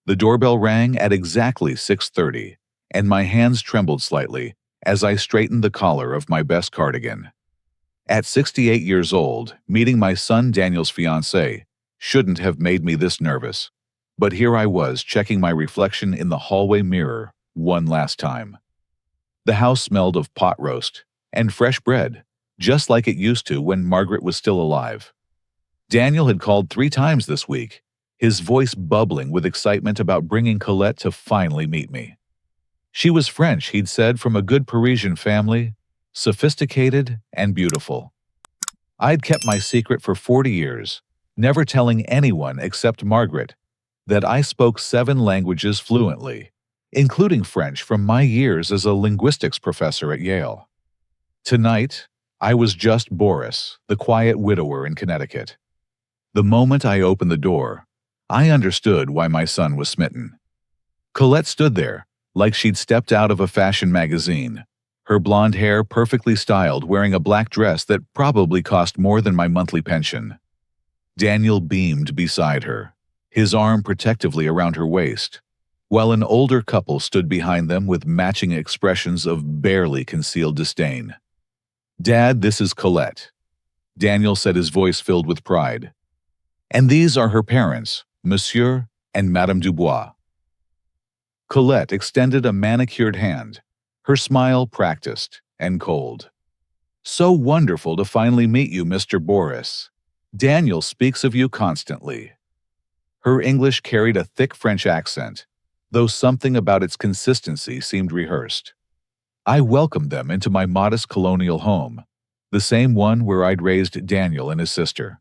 The doorbell rang at exactly 6:30, and my hands trembled slightly as I straightened the collar of my best cardigan. At 68 years old, meeting my son Daniel's fiancée shouldn't have made me this nervous, but here I was checking my reflection in the hallway mirror one last time. The house smelled of pot roast and fresh bread, just like it used to when Margaret was still alive. Daniel had called 3 times this week, his voice bubbling with excitement about bringing Colette to finally meet me. She was French, he'd said, from a good Parisian family, sophisticated and beautiful. I'd kept my secret for 40 years, never telling anyone except Margaret that I spoke 7 languages fluently, including French from my years as a linguistics professor at Yale. Tonight, I was just Boris, the quiet widower in Connecticut. The moment I opened the door, I understood why my son was smitten. Colette stood there, like she'd stepped out of a fashion magazine, her blonde hair perfectly styled, wearing a black dress that probably cost more than my monthly pension. Daniel beamed beside her, his arm protectively around her waist, while an older couple stood behind them with matching expressions of barely concealed disdain. "Dad, this is Colette," Daniel said, his voice filled with pride. "And these are her parents, Monsieur and Madame Dubois." Colette extended a manicured hand, her smile practiced and cold. "So wonderful to finally meet you, Mr. Boris. Daniel speaks of you constantly." Her English carried a thick French accent, though something about its consistency seemed rehearsed. I welcomed them into my modest colonial home, the same one where I'd raised Daniel and his sister.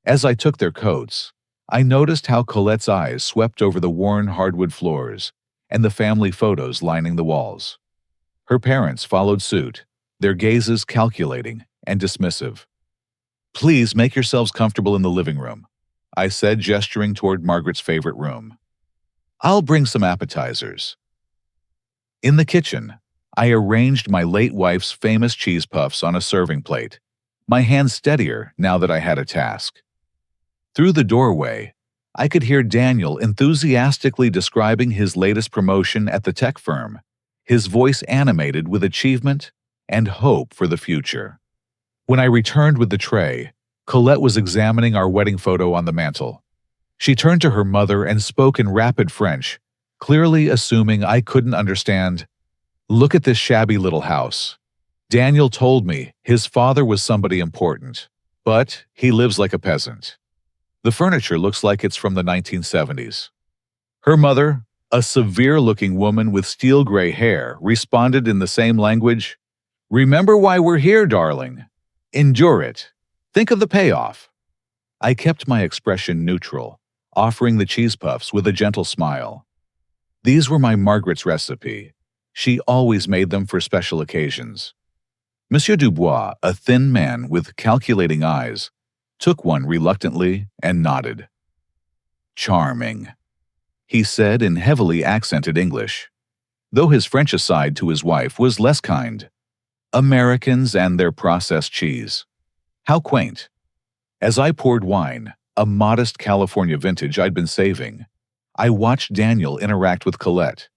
As I took their coats, I noticed how Colette's eyes swept over the worn hardwood floors and the family photos lining the walls. Her parents followed suit, their gazes calculating and dismissive. "Please make yourselves comfortable in the living room," I said, gesturing toward Margaret's favorite room. "I'll bring some appetizers." In the kitchen, I arranged my late wife's famous cheese puffs on a serving plate, my hands steadier now that I had a task. Through the doorway, I could hear Daniel enthusiastically describing his latest promotion at the tech firm, his voice animated with achievement and hope for the future. When I returned with the tray, Colette was examining our wedding photo on the mantel. She turned to her mother and spoke in rapid French, clearly assuming I couldn't understand. "Look at this shabby little house. Daniel told me his father was somebody important, but he lives like a peasant. The furniture looks like it's from the 1970s. Her mother, a severe-looking woman with steel-gray hair, responded in the same language. "Remember why we're here, darling. Endure it. Think of the payoff." I kept my expression neutral, offering the cheese puffs with a gentle smile. These were my Margaret's recipe. She always made them for special occasions. Monsieur Dubois, a thin man with calculating eyes, took one reluctantly and nodded. "Charming," he said in heavily accented English, though his French aside to his wife was less kind. "Americans and their processed cheese. How quaint." As I poured wine, a modest California vintage I'd been saving, I watched Daniel interact with Colette.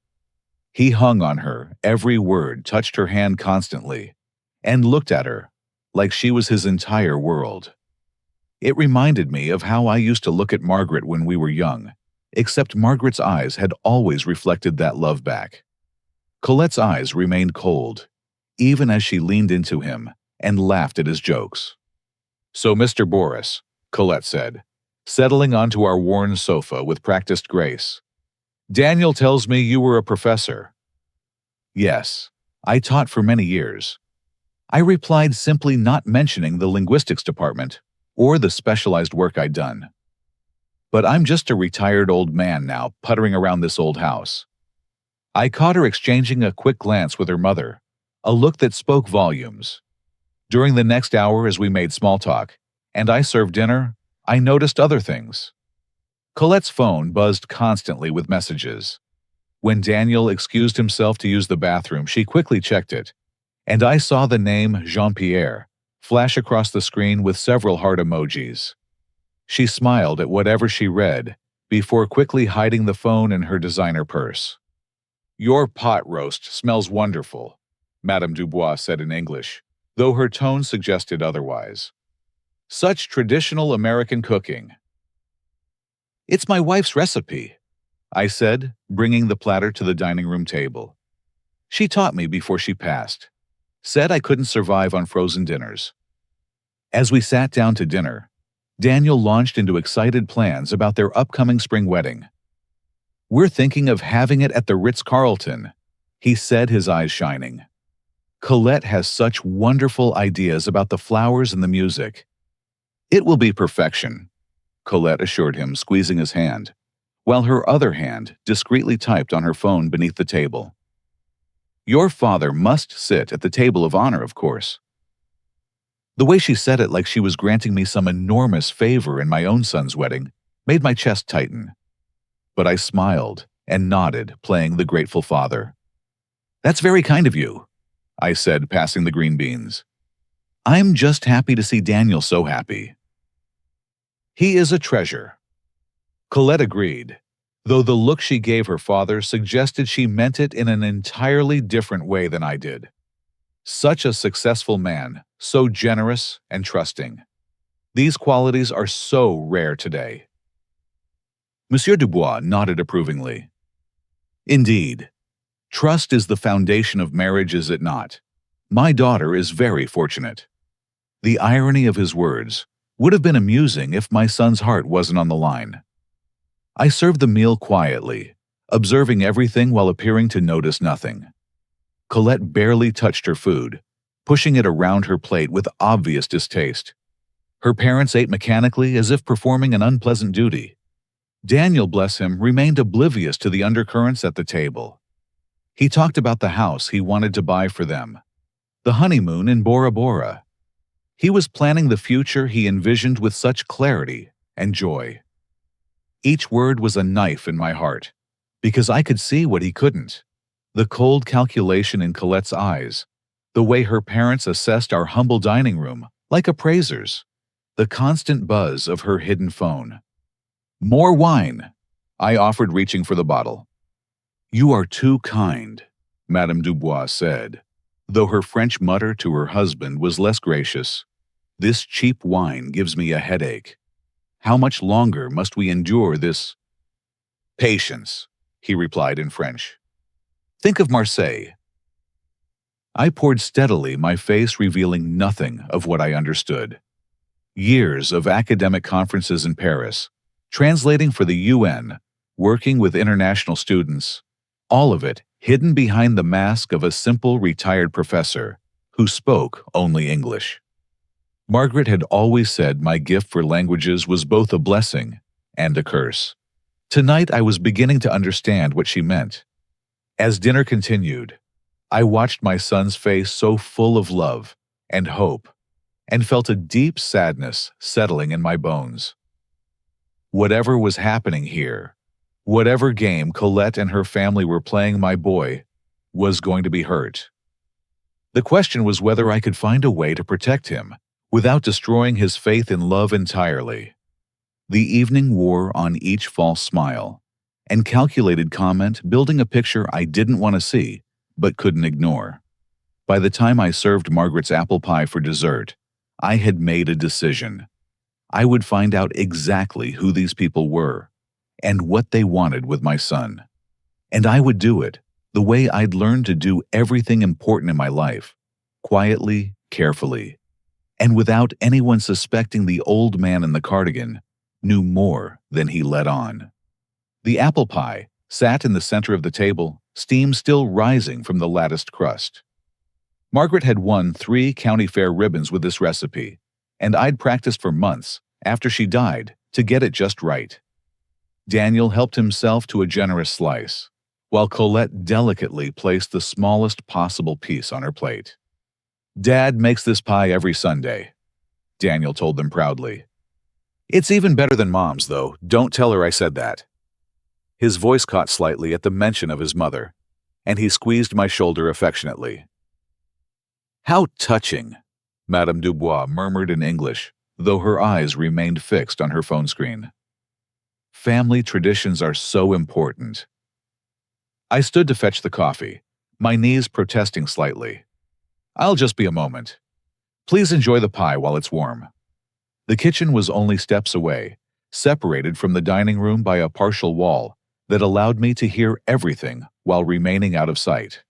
He hung on her, every word, touched her hand constantly, and looked at her like she was his entire world. It reminded me of how I used to look at Margaret when we were young, except Margaret's eyes had always reflected that love back. Colette's eyes remained cold, even as she leaned into him and laughed at his jokes. "So, Mr. Boris," Colette said, settling onto our worn sofa with practiced grace, "Daniel tells me you were a professor." "Yes, I taught for many years." I replied, simply not mentioning the linguistics department or the specialized work I'd done. "But I'm just a retired old man now, puttering around this old house." I caught her exchanging a quick glance with her mother, a look that spoke volumes. During the next hour, as we made small talk, and I served dinner, I noticed other things. Colette's phone buzzed constantly with messages. When Daniel excused himself to use the bathroom, she quickly checked it, and I saw the name Jean-Pierre flash across the screen with several heart emojis. She smiled at whatever she read, before quickly hiding the phone in her designer purse. "Your pot roast smells wonderful," Madame Dubois said in English, though her tone suggested otherwise. "Such traditional American cooking." "It's my wife's recipe," I said, bringing the platter to the dining room table. "She taught me before she passed. Said I couldn't survive on frozen dinners." As we sat down to dinner, Daniel launched into excited plans about their upcoming spring wedding. "We're thinking of having it at the Ritz-Carlton," he said, his eyes shining. "Colette has such wonderful ideas about the flowers and the music." "It will be perfection," Colette assured him, squeezing his hand, while her other hand discreetly typed on her phone beneath the table. "Your father must sit at the table of honor, of course." The way she said it, like she was granting me some enormous favor in my own son's wedding, made my chest tighten. But I smiled and nodded, playing the grateful father. "That's very kind of you," I said, passing the green beans. "I'm just happy to see Daniel so happy." "He is a treasure," Colette agreed, though the look she gave her father suggested she meant it in an entirely different way than I did. "Such a successful man, so generous and trusting. These qualities are so rare today." Monsieur Dubois nodded approvingly. "Indeed. Trust is the foundation of marriage, is it not? My daughter is very fortunate." The irony of his words would have been amusing if my son's heart wasn't on the line. I served the meal quietly, observing everything while appearing to notice nothing. Colette barely touched her food, pushing it around her plate with obvious distaste. Her parents ate mechanically, as if performing an unpleasant duty. Daniel, bless him, remained oblivious to the undercurrents at the table. He talked about the house he wanted to buy for them, the honeymoon in Bora Bora. He was planning the future he envisioned with such clarity and joy. Each word was a knife in my heart, because I could see what he couldn't. The cold calculation in Colette's eyes, the way her parents assessed our humble dining room, like appraisers, the constant buzz of her hidden phone. "More wine," I offered, reaching for the bottle. "You are too kind," Madame Dubois said, though her French mutter to her husband was less gracious. "This cheap wine gives me a headache. How much longer must we endure this?" "Patience," he replied in French. "Think of Marseille." I poured steadily, my face revealing nothing of what I understood. Years of academic conferences in Paris, translating for the UN, working with international students, all of it hidden behind the mask of a simple retired professor who spoke only English. Margaret had always said my gift for languages was both a blessing and a curse. Tonight I was beginning to understand what she meant. As dinner continued, I watched my son's face so full of love and hope, and felt a deep sadness settling in my bones. Whatever was happening here, whatever game Colette and her family were playing my boy, was going to be hurt. The question was whether I could find a way to protect him without destroying his faith in love entirely. The evening wore on each false smile and calculated comment, building a picture I didn't want to see but couldn't ignore. By the time I served Margaret's apple pie for dessert, I had made a decision. I would find out exactly who these people were and what they wanted with my son. And I would do it the way I'd learned to do everything important in my life, quietly, carefully, and without anyone suspecting the old man in the cardigan knew more than he let on. The apple pie sat in the center of the table, steam still rising from the latticed crust. Margaret had won 3 county fair ribbons with this recipe, and I'd practiced for months after she died to get it just right. Daniel helped himself to a generous slice, while Colette delicately placed the smallest possible piece on her plate. "Dad makes this pie every Sunday," Daniel told them proudly. "It's even better than Mom's, though. Don't tell her I said that." His voice caught slightly at the mention of his mother, and he squeezed my shoulder affectionately. "How touching," Madame Dubois murmured in English, though her eyes remained fixed on her phone screen. Family traditions are so important. I stood to fetch the coffee, my knees protesting slightly. I'll just be a moment. Please enjoy the pie while it's warm. The kitchen was only steps away, separated from the dining room by a partial wall that allowed me to hear everything while remaining out of sight.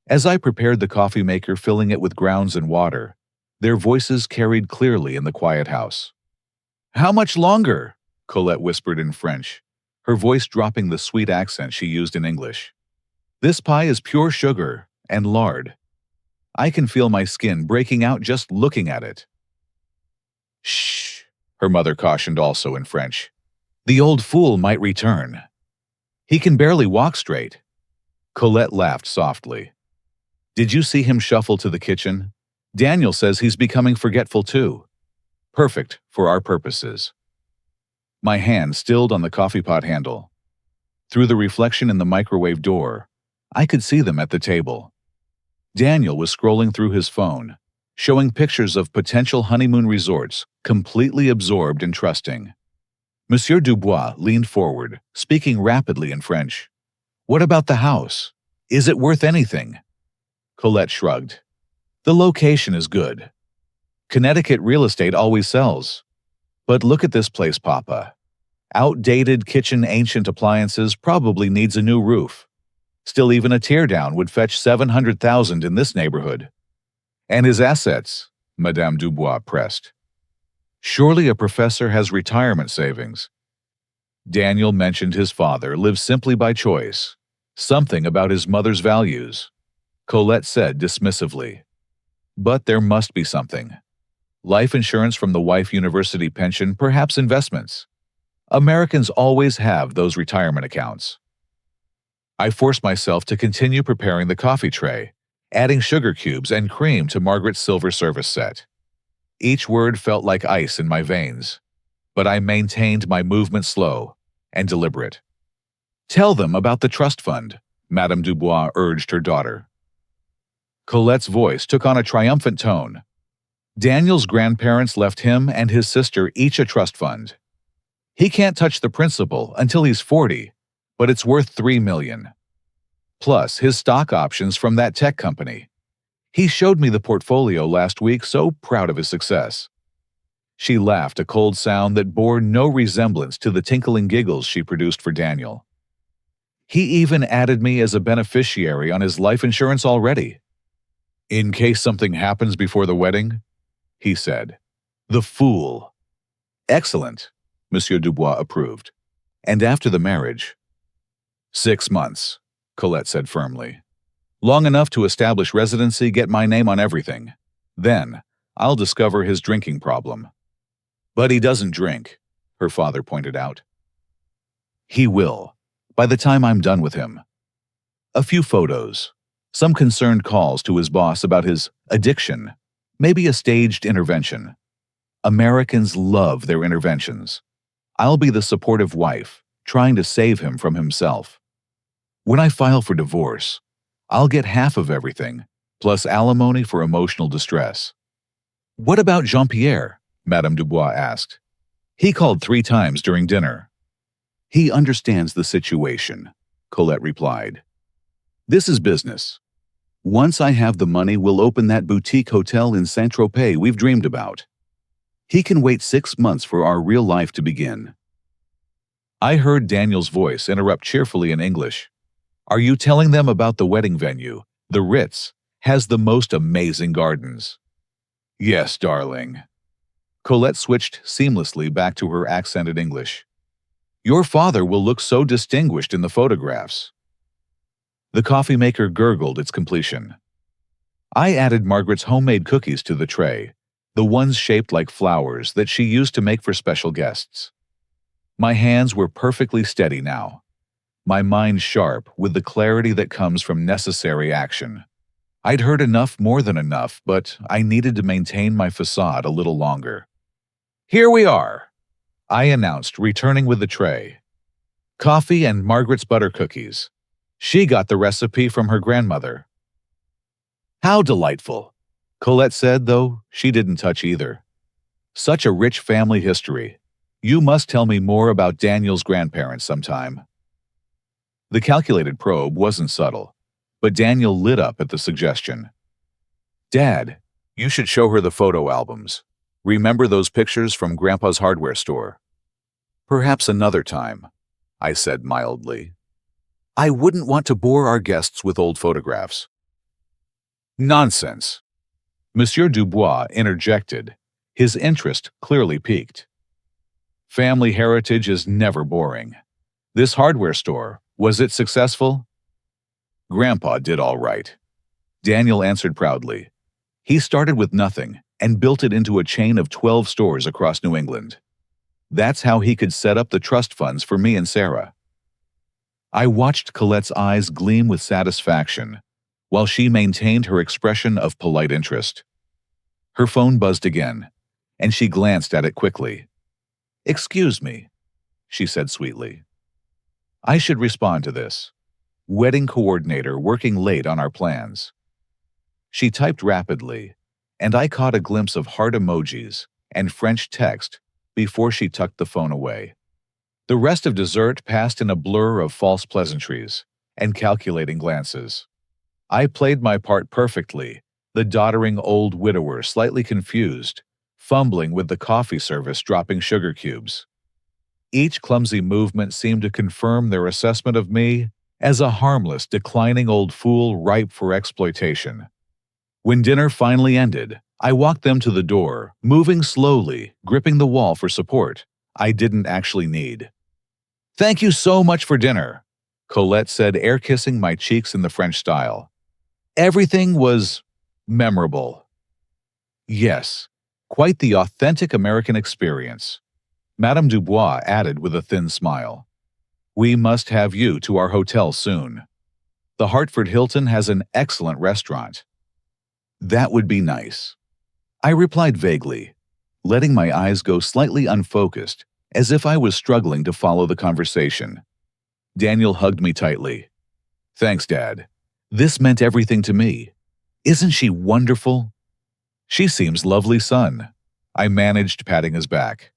As I prepared the coffee maker, filling it with grounds and water, their voices carried clearly in the quiet house. "How much longer?" Colette whispered in French, her voice dropping the sweet accent she used in English. "This pie is pure sugar and lard. I can feel my skin breaking out just looking at it." "Shh," her mother cautioned also in French. "The old fool might return. He can barely walk straight." Colette laughed softly. "Did you see him shuffle to the kitchen? Daniel says he's becoming forgetful too. Perfect for our purposes." My hand stilled on the coffee pot handle. Through the reflection in the microwave door, I could see them at the table. Daniel was scrolling through his phone, showing pictures of potential honeymoon resorts, completely absorbed and trusting. Monsieur Dubois leaned forward, speaking rapidly in French. "What about the house? Is it worth anything?" Colette shrugged. "The location is good. Connecticut real estate always sells. But look at this place, Papa. Outdated kitchen, ancient appliances, probably needs a new roof. Still, even a teardown would fetch $700,000 in this neighborhood." "And his assets?" Madame Dubois pressed. "Surely a professor has retirement savings." Daniel mentioned his father lives simply by choice. Something about his mother's values. Colette said dismissively. "But there must be something. Life insurance from the wife university pension, perhaps investments. Americans always have those retirement accounts." I forced myself to continue preparing the coffee tray, adding sugar cubes and cream to Margaret's silver service set. Each word felt like ice in my veins, but I maintained my movement slow and deliberate. "Tell them about the trust fund," Madame Dubois urged her daughter. Colette's voice took on a triumphant tone. "Daniel's grandparents left him and his sister each a trust fund. He can't touch the principal until he's 40, but it's worth $3 million. Plus his stock options from that tech company. He showed me the portfolio last week, so proud of his success." She laughed, a cold sound that bore no resemblance to the tinkling giggles she produced for Daniel. "He even added me as a beneficiary on his life insurance already. In case something happens before the wedding," he said. "The fool." "Excellent," Monsieur Dubois approved. "And after the marriage?" 6 months, Colette said firmly. "Long enough to establish residency, get my name on everything. Then, I'll discover his drinking problem." "But he doesn't drink," her father pointed out. "He will, by the time I'm done with him." A few photos, some concerned calls to his boss about his addiction, maybe a staged intervention. Americans love their interventions. I'll be the supportive wife, trying to save him from himself. When I file for divorce, I'll get half of everything, plus alimony for emotional distress. "What about Jean-Pierre?" Madame Dubois asked. "He called 3 times during dinner." "He understands the situation," Colette replied. "This is business. Once I have the money, we'll open that boutique hotel in Saint-Tropez we've dreamed about. He can wait 6 months for our real life to begin." I heard Daniel's voice interrupt cheerfully in English. "Are you telling them about the wedding venue? The Ritz has the most amazing gardens." "Yes, darling." Colette switched seamlessly back to her accented English. "Your father will look so distinguished in the photographs." The coffee maker gurgled its completion. I added Margaret's homemade cookies to the tray, the ones shaped like flowers that she used to make for special guests. My hands were perfectly steady now, my mind sharp with the clarity that comes from necessary action. I'd heard enough, more than enough, but I needed to maintain my facade a little longer. "Here we are," I announced, returning with the tray. "Coffee and Margaret's butter cookies. She got the recipe from her grandmother." "How delightful," Colette said, though she didn't touch either. "Such a rich family history. You must tell me more about Daniel's grandparents sometime. The calculated probe wasn't subtle, but Daniel lit up at the suggestion. Dad, you should show her the photo albums. Remember those pictures from Grandpa's hardware store? Perhaps another time, I said mildly. I wouldn't want to bore our guests with old photographs. Nonsense. Monsieur Dubois interjected, his interest clearly piqued. Family heritage is never boring. This hardware store, was it successful? Grandpa did all right. Daniel answered proudly. He started with nothing and built it into a chain of 12 stores across New England. That's how he could set up the trust funds for me and Sarah. I watched Colette's eyes gleam with satisfaction, while she maintained her expression of polite interest. Her phone buzzed again, and she glanced at it quickly. Excuse me, she said sweetly. I should respond to this. Wedding coordinator working late on our plans. She typed rapidly, and I caught a glimpse of heart emojis and French text before she tucked the phone away. The rest of dessert passed in a blur of false pleasantries and calculating glances. I played my part perfectly, the doddering old widower slightly confused, fumbling with the coffee service dropping sugar cubes. Each clumsy movement seemed to confirm their assessment of me as a harmless, declining old fool ripe for exploitation. When dinner finally ended, I walked them to the door, moving slowly, gripping the wall for support I didn't actually need. Thank you so much for dinner, Colette said, air-kissing my cheeks in the French style. Everything was memorable. Yes, quite the authentic American experience, Madame Dubois added with a thin smile. We must have you to our hotel soon. The Hartford Hilton has an excellent restaurant. That would be nice. I replied vaguely, letting my eyes go slightly unfocused, as if I was struggling to follow the conversation. Daniel hugged me tightly. Thanks, Dad. This meant everything to me. Isn't she wonderful? She seems lovely, son. I managed, patting his back.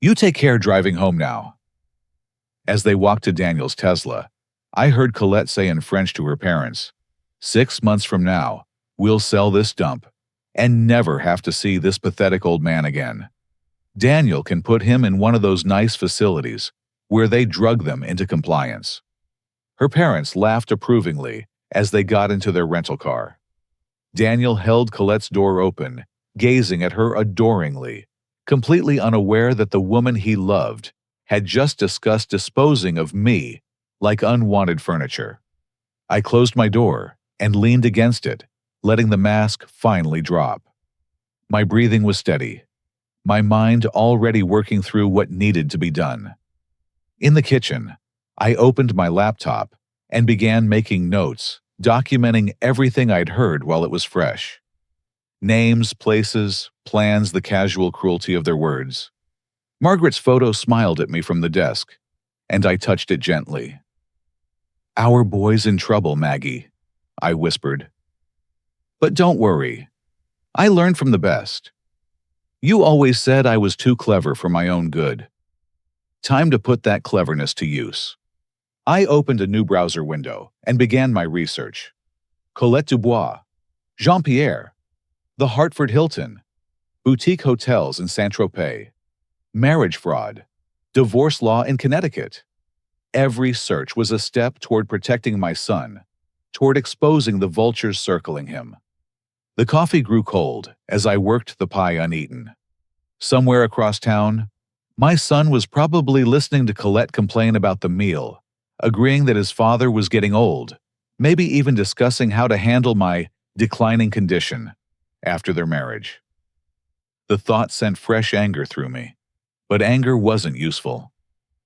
You take care driving home now. As they walked to Daniel's Tesla, I heard Colette say in French to her parents, 6 months from now, we'll sell this dump and never have to see this pathetic old man again. Daniel can put him in one of those nice facilities where they drug them into compliance. Her parents laughed approvingly as they got into their rental car. Daniel held Colette's door open, gazing at her adoringly, completely unaware that the woman he loved had just discussed disposing of me like unwanted furniture. I closed my door and leaned against it, letting the mask finally drop. My breathing was steady, my mind already working through what needed to be done. In the kitchen, I opened my laptop and began making notes, documenting everything I'd heard while it was fresh. Names, places, plans, the casual cruelty of their words. Margaret's photo smiled at me from the desk, and I touched it gently. Our boy's in trouble, Maggie, I whispered. But don't worry. I learned from the best. You always said I was too clever for my own good. Time to put that cleverness to use. I opened a new browser window and began my research. Colette Dubois, Jean-Pierre, the Hartford Hilton, boutique hotels in Saint-Tropez, marriage fraud, divorce law in Connecticut. Every search was a step toward protecting my son, toward exposing the vultures circling him. The coffee grew cold as I worked the pie uneaten. Somewhere across town, my son was probably listening to Colette complain about the meal, agreeing that his father was getting old, maybe even discussing how to handle my declining condition after their marriage. The thought sent fresh anger through me, but anger wasn't useful.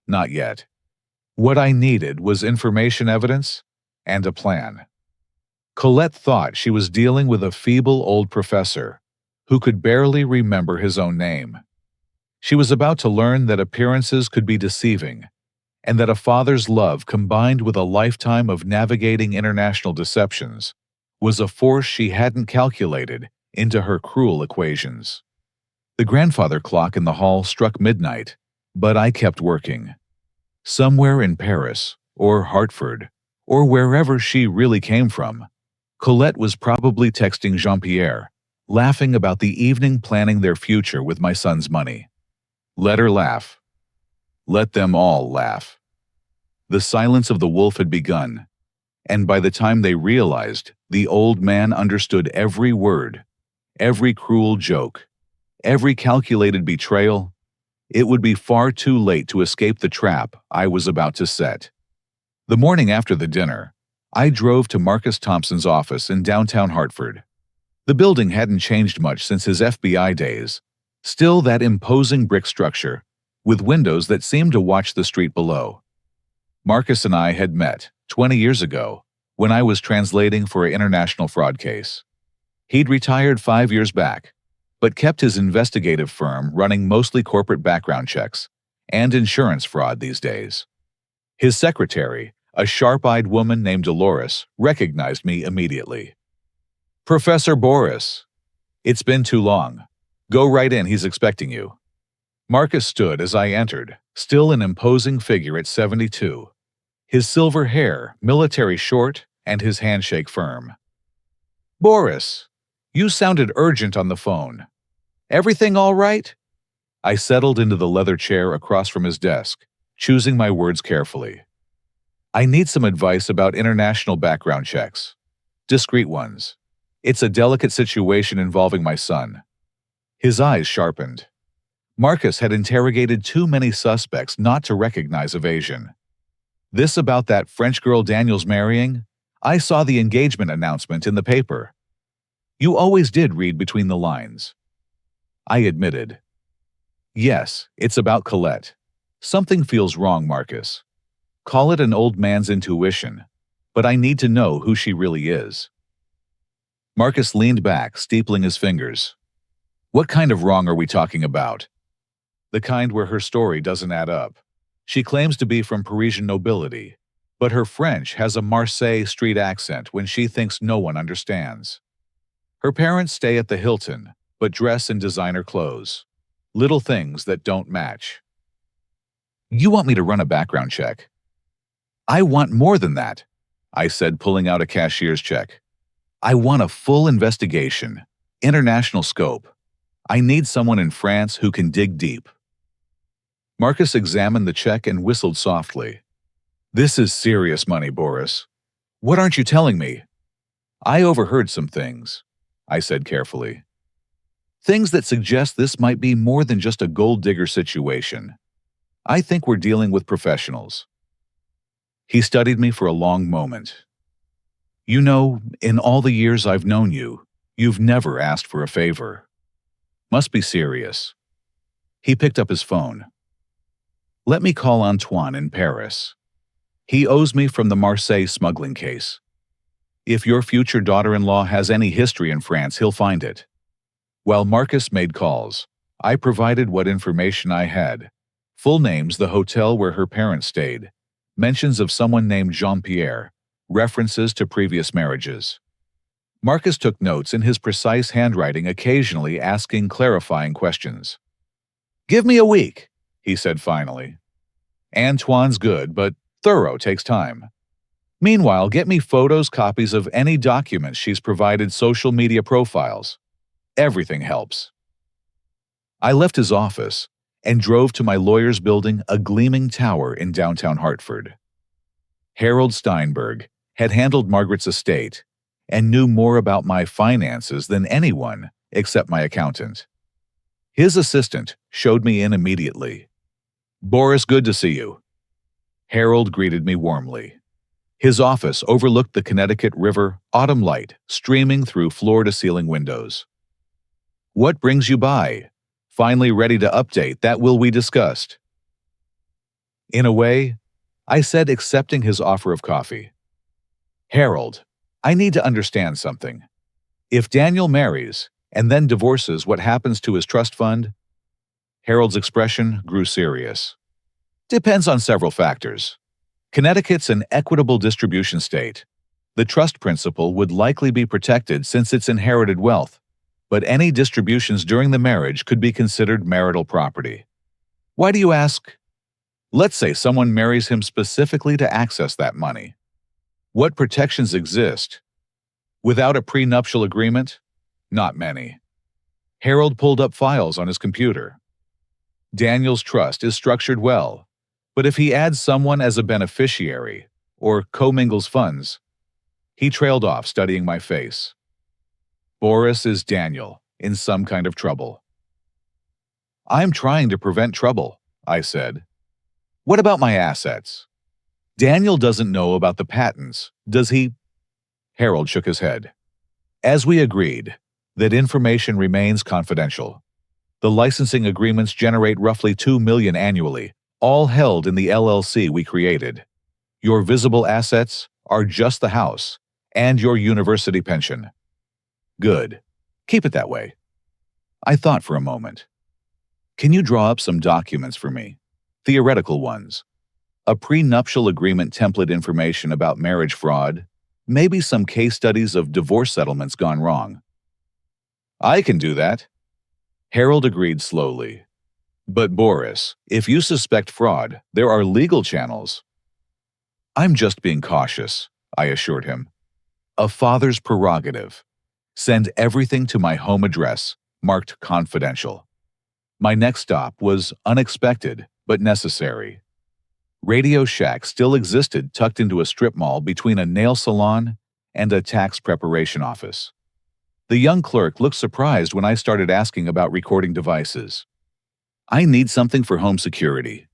Not yet. What I needed was information evidence and a plan. Colette thought she was dealing with a feeble old professor who could barely remember his own name. She was about to learn that appearances could be deceiving, and that a father's love combined with a lifetime of navigating international deceptions was a force she hadn't calculated into her cruel equations. The grandfather clock in the hall struck midnight But I kept working. Somewhere in Paris, or Hartford, or wherever she really came from, Colette was probably texting Jean-Pierre, laughing about the evening planning their future with my son's money. Let her laugh. Let them all laugh. The silence of the wolf had begun, and by the time they realized, the old man understood every word, every cruel joke, every calculated betrayal. It would be far too late to escape the trap I was about to set. The morning after the dinner, I drove to Marcus Thompson's office in downtown Hartford. The building hadn't changed much since his FBI days, still that imposing brick structure, with windows that seemed to watch the street below. Marcus and I had met 20 years ago when I was translating for an international fraud case. He'd retired 5 years back, but kept his investigative firm running mostly corporate background checks and insurance fraud these days. His secretary, a sharp-eyed woman named Dolores, recognized me immediately. "Professor Boris, it's been too long. Go right in, he's expecting you." Marcus stood as I entered, still an imposing figure at 72. His silver hair, military short, and his handshake firm. "Boris, you sounded urgent on the phone. Everything all right?" I settled into the leather chair across from his desk, choosing my words carefully. "I need some advice about international background checks. Discreet ones. It's a delicate situation involving my son." His eyes sharpened. Marcus had interrogated too many suspects not to recognize evasion. "This about that French girl Daniel's marrying? I saw the engagement announcement in the paper." "You always did read between the lines." I admitted. "Yes, it's about Colette. Something feels wrong, Marcus. Call it an old man's intuition, but I need to know who she really is." Marcus leaned back, steepling his fingers. "What kind of wrong are we talking about?" "The kind where her story doesn't add up. She claims to be from Parisian nobility, but her French has a Marseille street accent when she thinks no one understands. Her parents stay at the Hilton, but dress in designer clothes. Little things that don't match." "You want me to run a background check?" "I want more than that," I said, pulling out a cashier's check. "I want a full investigation, international scope. I need someone in France who can dig deep." Marcus examined the check and whistled softly. "This is serious money, Boris. What aren't you telling me?" "I overheard some things," I said carefully. "Things that suggest this might be more than just a gold digger situation. I think we're dealing with professionals." He studied me for a long moment. "You know, in all the years I've known you, you've never asked for a favor. Must be serious." He picked up his phone. "Let me call Antoine in Paris. He owes me from the Marseille smuggling case. If your future daughter-in-law has any history in France, he'll find it." While Marcus made calls, I provided what information I had. Full names, the hotel where her parents stayed, mentions of someone named Jean-Pierre, references to previous marriages. Marcus took notes in his precise handwriting, occasionally asking clarifying questions. "Give me a week," he said finally. "Antoine's good, but thorough takes time. Meanwhile, get me photos, copies of any documents she's provided, social media profiles. Everything helps." I left his office and drove to my lawyer's building, a gleaming tower in downtown Hartford. Harold Steinberg had handled Margaret's estate and knew more about my finances than anyone except my accountant. His assistant showed me in immediately. "Boris, good to see you." Harold greeted me warmly. His office overlooked the Connecticut River, autumn light streaming through floor-to-ceiling windows. "What brings you by? Finally ready to update that will we discussed?" "In a way," I said, accepting his offer of coffee. "Harold, I need to understand something. If Daniel marries and then divorces, what happens to his trust fund?" Harold's expression grew serious. "Depends on several factors. Connecticut's an equitable distribution state. The trust principle would likely be protected since it's inherited wealth, but any distributions during the marriage could be considered marital property. Why do you ask? Let's say someone marries him specifically to access that money. What protections exist? Without a prenuptial agreement? Not many. Harold pulled up files on his computer. Daniel's trust is structured well, but if he adds someone as a beneficiary or commingles funds, he trailed off, studying my face. Boris is Daniel, in some kind of trouble. I'm trying to prevent trouble, I said. What about my assets? Daniel doesn't know about the patents, does he? Harold shook his head. As we agreed, that information remains confidential. The licensing agreements generate roughly $2 million annually, all held in the LLC we created. Your visible assets are just the house and your university pension. Good. Keep it that way. I thought for a moment. Can you draw up some documents for me? Theoretical ones. A prenuptial agreement template, information about marriage fraud, maybe some case studies of divorce settlements gone wrong. I can do that. Harold agreed slowly. But Boris, if you suspect fraud, there are legal channels. I'm just being cautious, I assured him. A father's prerogative. Send everything to my home address, marked confidential. My next stop was unexpected, but necessary. Radio Shack still existed, tucked into a strip mall between a nail salon and a tax preparation office. The young clerk looked surprised when I started asking about recording devices. I need something for home security.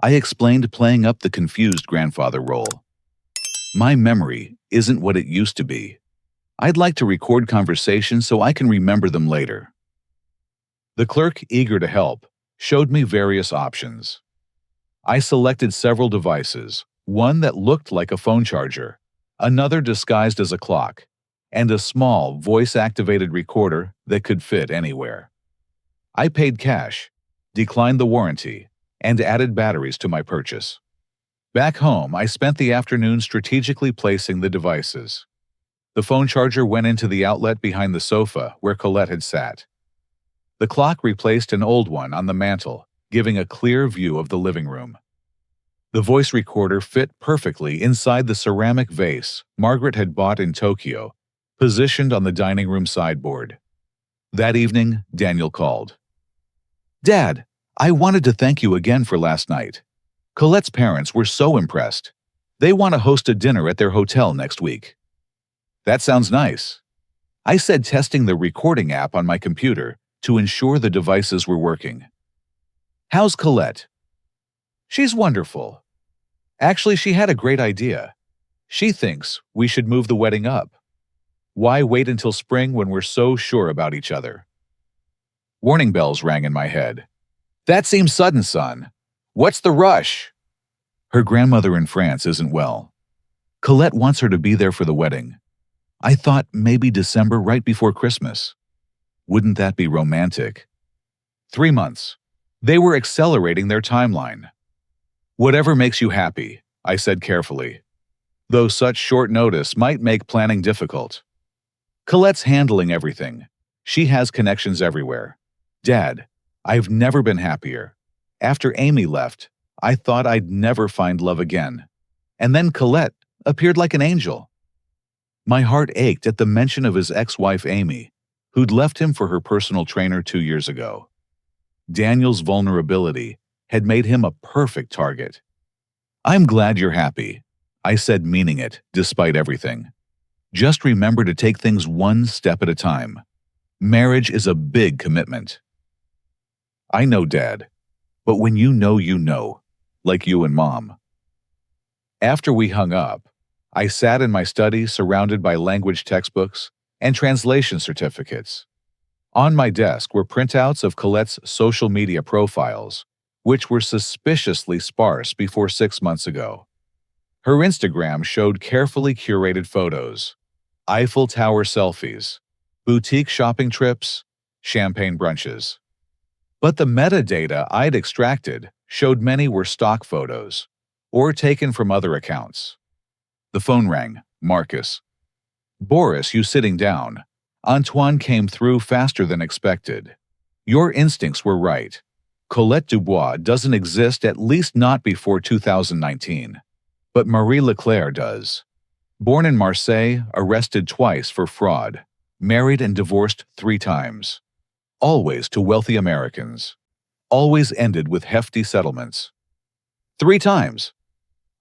I explained, playing up the confused grandfather role. My memory isn't what it used to be. I'd like to record conversations so I can remember them later. The clerk, eager to help, showed me various options. I selected several devices, one that looked like a phone charger, another disguised as a clock, and a small voice-activated recorder that could fit anywhere. I paid cash, declined the warranty, and added batteries to my purchase. Back home, I spent the afternoon strategically placing the devices. The phone charger went into the outlet behind the sofa where Colette had sat. The clock replaced an old one on the mantel, giving a clear view of the living room. The voice recorder fit perfectly inside the ceramic vase Margaret had bought in Tokyo, positioned on the dining room sideboard. That evening, Daniel called. Dad, I wanted to thank you again for last night. Colette's parents were so impressed. They want to host a dinner at their hotel next week. That sounds nice. I said, testing the recording app on my computer to ensure the devices were working. How's Colette? She's wonderful. Actually, she had a great idea. She thinks we should move the wedding up. Why wait until spring when we're so sure about each other? Warning bells rang in my head. That seems sudden, son. What's the rush? Her grandmother in France isn't well. Colette wants her to be there for the wedding. I thought maybe December, right before Christmas. Wouldn't that be romantic? 3 months. They were accelerating their timeline. Whatever makes you happy, I said carefully, though such short notice might make planning difficult. Colette's handling everything. She has connections everywhere. Dad, I've never been happier. After Amy left, I thought I'd never find love again. And then Colette appeared like an angel. My heart ached at the mention of his ex-wife Amy, who'd left him for her personal trainer 2 years ago. Daniel's vulnerability had made him a perfect target. I'm glad you're happy, I said, meaning it, despite everything. Just remember to take things one step at a time. Marriage is a big commitment. I know, Dad, but when you know, like you and Mom. After we hung up, I sat in my study surrounded by language textbooks and translation certificates. On my desk were printouts of Colette's social media profiles, which were suspiciously sparse before 6 months ago. Her Instagram showed carefully curated photos, Eiffel Tower selfies, boutique shopping trips, champagne brunches. But the metadata I'd extracted showed many were stock photos, or taken from other accounts. The phone rang. Marcus. Boris, you sitting down. Antoine came through faster than expected. Your instincts were right. Colette Dubois doesn't exist, at least not before 2019. But Marie Leclerc does. Born in Marseille, arrested twice for fraud, married and divorced 3 times. Always to wealthy Americans. Always ended with hefty settlements. 3 times.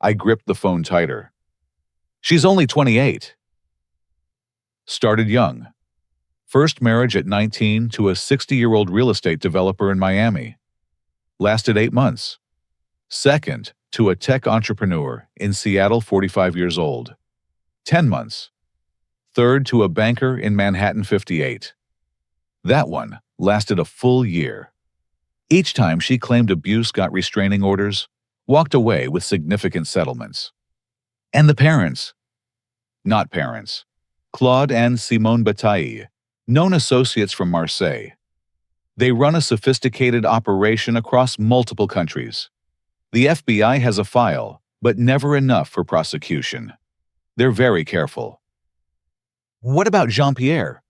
I gripped the phone tighter. She's only 28. Started young. First marriage at 19 to a 60-year-old real estate developer in Miami. Lasted 8 months. Second, to a tech entrepreneur in Seattle, 45 years old. 10 months. Third, to a banker in Manhattan, 58. That one lasted a full year. Each time she claimed abuse, got restraining orders, walked away with significant settlements. And the parents? Not parents. Claude and Simone Bataille, known associates from Marseille. They run a sophisticated operation across multiple countries. The FBI has a file, but never enough for prosecution. They're very careful. What about Jean-Pierre?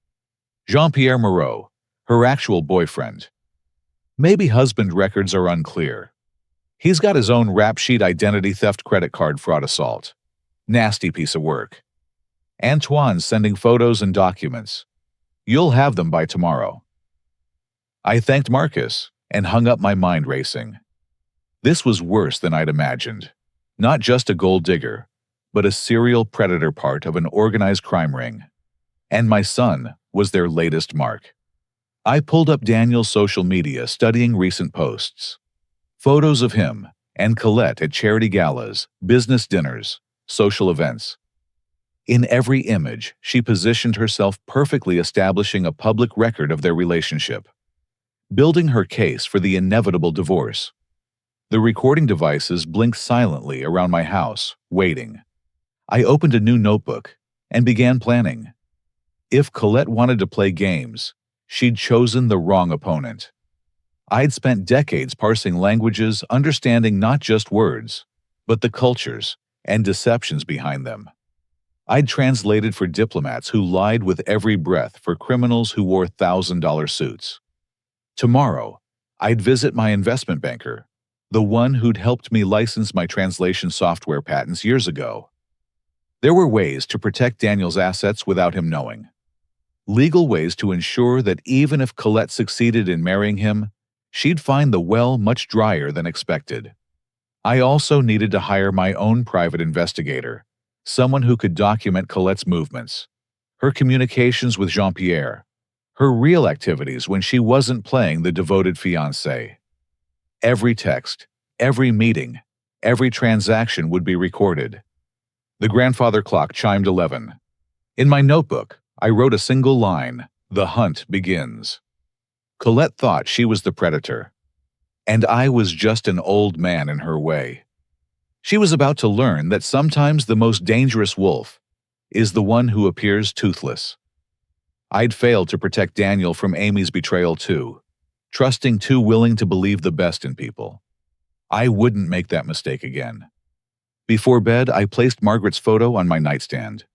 Jean-Pierre Moreau, her actual boyfriend. Maybe husband records are unclear. He's got his own rap sheet: identity theft, credit card fraud, assault. Nasty piece of work. Antoine's sending photos and documents. You'll have them by tomorrow. I thanked Marcus and hung up, my mind racing. This was worse than I'd imagined. Not just a gold digger, but a serial predator, part of an organized crime ring. And my son was their latest mark. I pulled up Daniel's social media, studying recent posts. Photos of him and Colette at charity galas, business dinners, social events. In every image, she positioned herself perfectly, establishing a public record of their relationship, building her case for the inevitable divorce. The recording devices blinked silently around my house, waiting. I opened a new notebook and began planning. If Colette wanted to play games, she'd chosen the wrong opponent. I'd spent decades parsing languages, understanding not just words, but the cultures and deceptions behind them. I'd translated for diplomats who lied with every breath, for criminals who wore $1,000 suits. Tomorrow, I'd visit my investment banker, the one who'd helped me license my translation software patents years ago. There were ways to protect Daniel's assets without him knowing. Legal ways to ensure that even if Colette succeeded in marrying him, she'd find the well much drier than expected. I also needed to hire my own private investigator, someone who could document Colette's movements, her communications with Jean-Pierre, her real activities when she wasn't playing the devoted fiancée. Every text, every meeting, every transaction would be recorded. The grandfather clock chimed 11. In my notebook, I wrote a single line: "The hunt begins." Colette thought she was the predator, and I was just an old man in her way. She was about to learn that sometimes the most dangerous wolf is the one who appears toothless. I'd failed to protect Daniel from Amy's betrayal too, trusting too willing to believe the best in people. I wouldn't make that mistake again. Before bed, I placed Margaret's photo on my nightstand.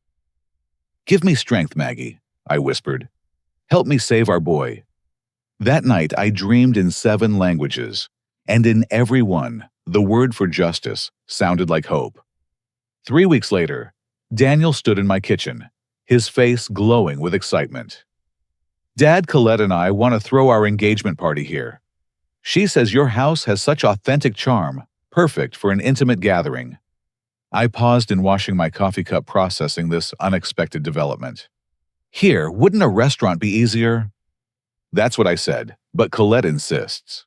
"Give me strength, Maggie," I whispered. "Help me save our boy." That night, I dreamed in 7 languages, and in every one, the word for justice sounded like hope. 3 weeks later, Daniel stood in my kitchen, his face glowing with excitement. "Dad, Colette and I want to throw our engagement party here. She says your house has such authentic charm, perfect for an intimate gathering." I paused in washing my coffee cup, processing this unexpected development. "Here, wouldn't a restaurant be easier?" That's what I said, but Colette insists.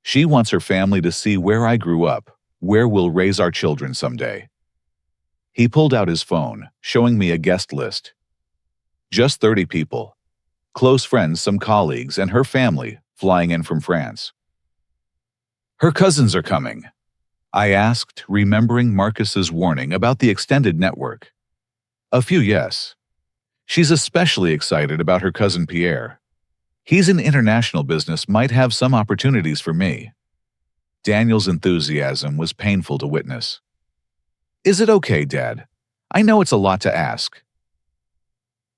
She wants her family to see where I grew up, where we'll raise our children someday. He pulled out his phone, showing me a guest list. Just 30 people. Close friends, some colleagues, and her family flying in from France. "Her cousins are coming?" I asked, remembering Marcus's warning about the extended network. "A few, yes. She's especially excited about her cousin Pierre. He's in international business, might have some opportunities for me." Daniel's enthusiasm was painful to witness. "Is it okay, Dad? I know it's a lot to ask."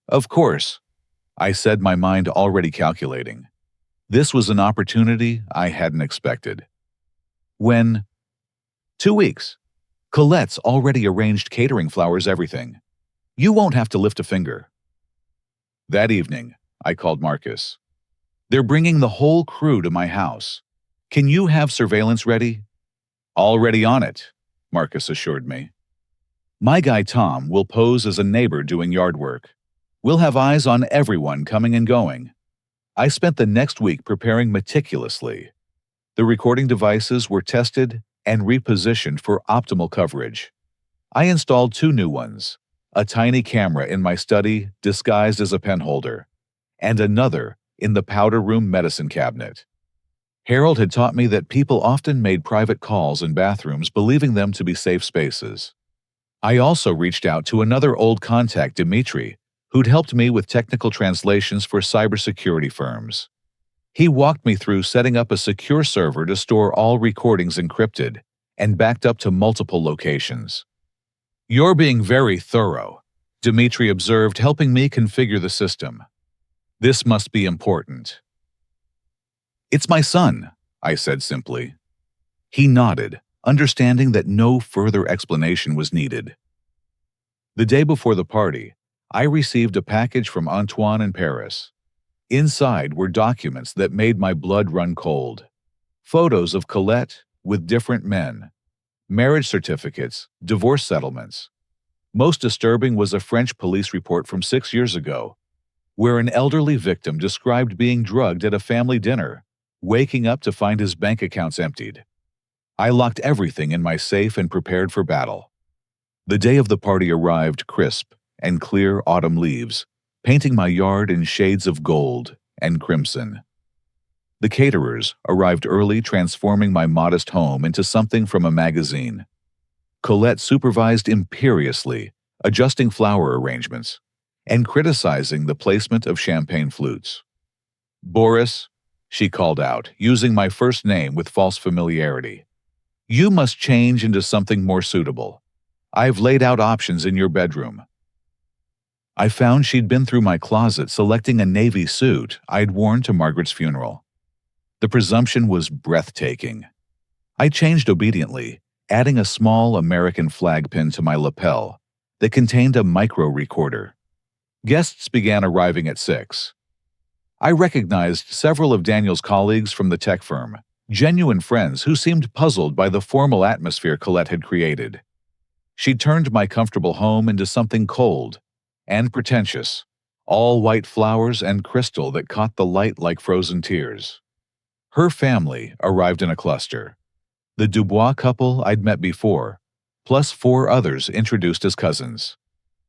"Of course," I said, my mind already calculating. This was an opportunity I hadn't expected. When 2 weeks. Colette's already arranged catering, flowers, everything. You won't have to lift a finger. That evening, I called Marcus. They're bringing the whole crew to my house. Can you have surveillance ready? Already on it, Marcus assured me. My guy Tom will pose as a neighbor doing yard work. We'll have eyes on everyone coming and going. I spent the next week preparing meticulously. The recording devices were tested and repositioned for optimal coverage. I installed 2 new ones, a tiny camera in my study disguised as a pen holder, and another in the powder room medicine cabinet. Harold had taught me that people often made private calls in bathrooms, believing them to be safe spaces. I also reached out to another old contact, Dimitri, who'd helped me with technical translations for cybersecurity firms. He walked me through setting up a secure server to store all recordings encrypted and backed up to multiple locations. You're being very thorough, Dimitri observed, helping me configure the system. This must be important. It's my son, I said simply. He nodded, understanding that no further explanation was needed. The day before the party, I received a package from Antoine in Paris. Inside were documents that made my blood run cold. Photos of Colette with different men, marriage certificates, divorce settlements. Most disturbing was a French police report from 6 years ago, where an elderly victim described being drugged at a family dinner, waking up to find his bank accounts emptied. I locked everything in my safe and prepared for battle. The day of the party arrived, crisp and clear autumn leaves, painting my yard in shades of gold and crimson. The caterers arrived early, transforming my modest home into something from a magazine. Colette supervised imperiously, adjusting flower arrangements and criticizing the placement of champagne flutes. Boris, she called out, using my first name with false familiarity. You must change into something more suitable. I've laid out options in your bedroom. I found she'd been through my closet selecting a navy suit I'd worn to Margaret's funeral. The presumption was breathtaking. I changed obediently, adding a small American flag pin to my lapel that contained a micro recorder. Guests began arriving at 6. I recognized several of Daniel's colleagues from the tech firm, genuine friends who seemed puzzled by the formal atmosphere Colette had created. She turned my comfortable home into something cold and pretentious, all white flowers and crystal that caught the light like frozen tears. Her family arrived in a cluster. The Dubois couple I'd met before, plus 4 others introduced as cousins.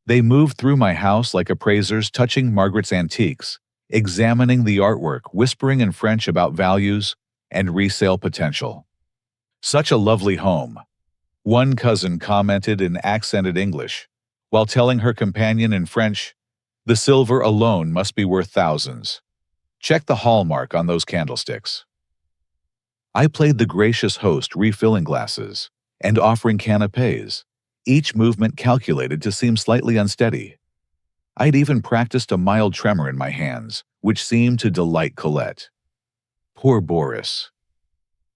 They moved through my house like appraisers touching Margaret's antiques, examining the artwork, whispering in French about values and resale potential. Such a lovely home, one cousin commented in accented English, while telling her companion in French, the silver alone must be worth thousands. Check the hallmark on those candlesticks. I played the gracious host, refilling glasses and offering canapés, each movement calculated to seem slightly unsteady. I'd even practiced a mild tremor in my hands, which seemed to delight Colette. Poor Boris.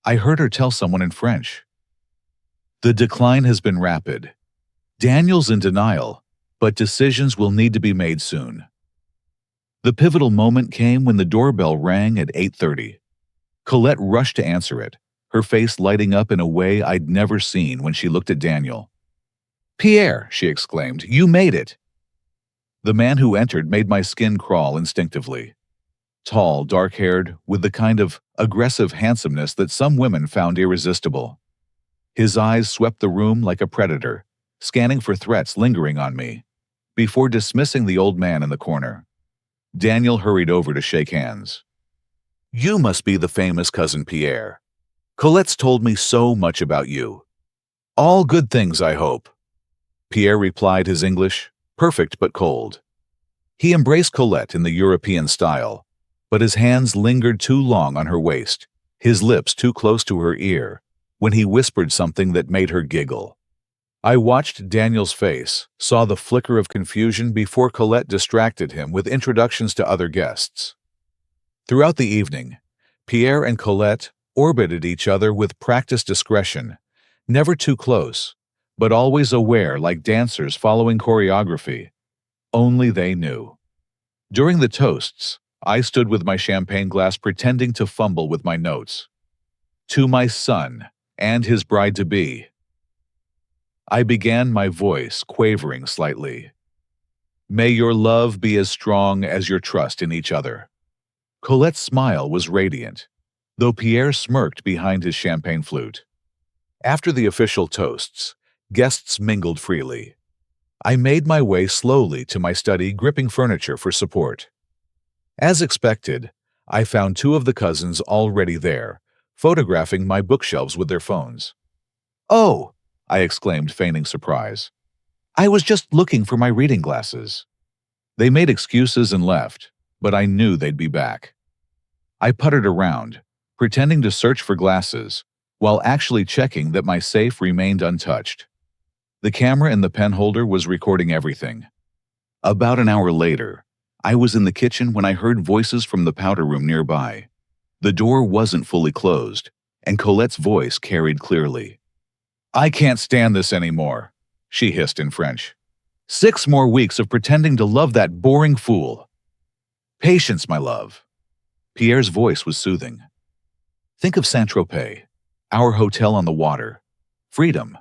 I heard her tell someone in French. The decline has been rapid. Daniel's in denial, but decisions will need to be made soon. The pivotal moment came when the doorbell rang at 8:30. Colette rushed to answer it, her face lighting up in a way I'd never seen when she looked at Daniel. Pierre, she exclaimed, you made it. The man who entered made my skin crawl instinctively. Tall, dark-haired, with the kind of aggressive handsomeness that some women found irresistible. His eyes swept the room like a predator, scanning for threats lingering on me, before dismissing the old man in the corner. Daniel hurried over to shake hands. You must be the famous cousin Pierre. Colette's told me so much about you. All good things, I hope. Pierre replied, his English perfect but cold. He embraced Colette in the European style, but his hands lingered too long on her waist, his lips too close to her ear, when he whispered something that made her giggle. I watched Daniel's face, saw the flicker of confusion before Colette distracted him with introductions to other guests. Throughout the evening, Pierre and Colette orbited each other with practiced discretion, never too close, but always aware like dancers following choreography. Only they knew. During the toasts, I stood with my champagne glass pretending to fumble with my notes. To my son and his bride-to-be. I began, my voice quavering slightly. May your love be as strong as your trust in each other. Colette's smile was radiant, though Pierre smirked behind his champagne flute. After the official toasts, guests mingled freely. I made my way slowly to my study, gripping furniture for support. As expected, I found two of the cousins already there, photographing my bookshelves with their phones. "Oh!" I exclaimed, feigning surprise. "I was just looking for my reading glasses." They made excuses and left, but I knew they'd be back. I puttered around, pretending to search for glasses, while actually checking that my safe remained untouched. The camera in the pen holder was recording everything. About an hour later, I was in the kitchen when I heard voices from the powder room nearby. The door wasn't fully closed, and Colette's voice carried clearly. "I can't stand this anymore," she hissed in French. 6 more weeks of pretending to love that boring fool." "Patience, my love." Pierre's voice was soothing. "Think of Saint-Tropez, our hotel on the water. Freedom.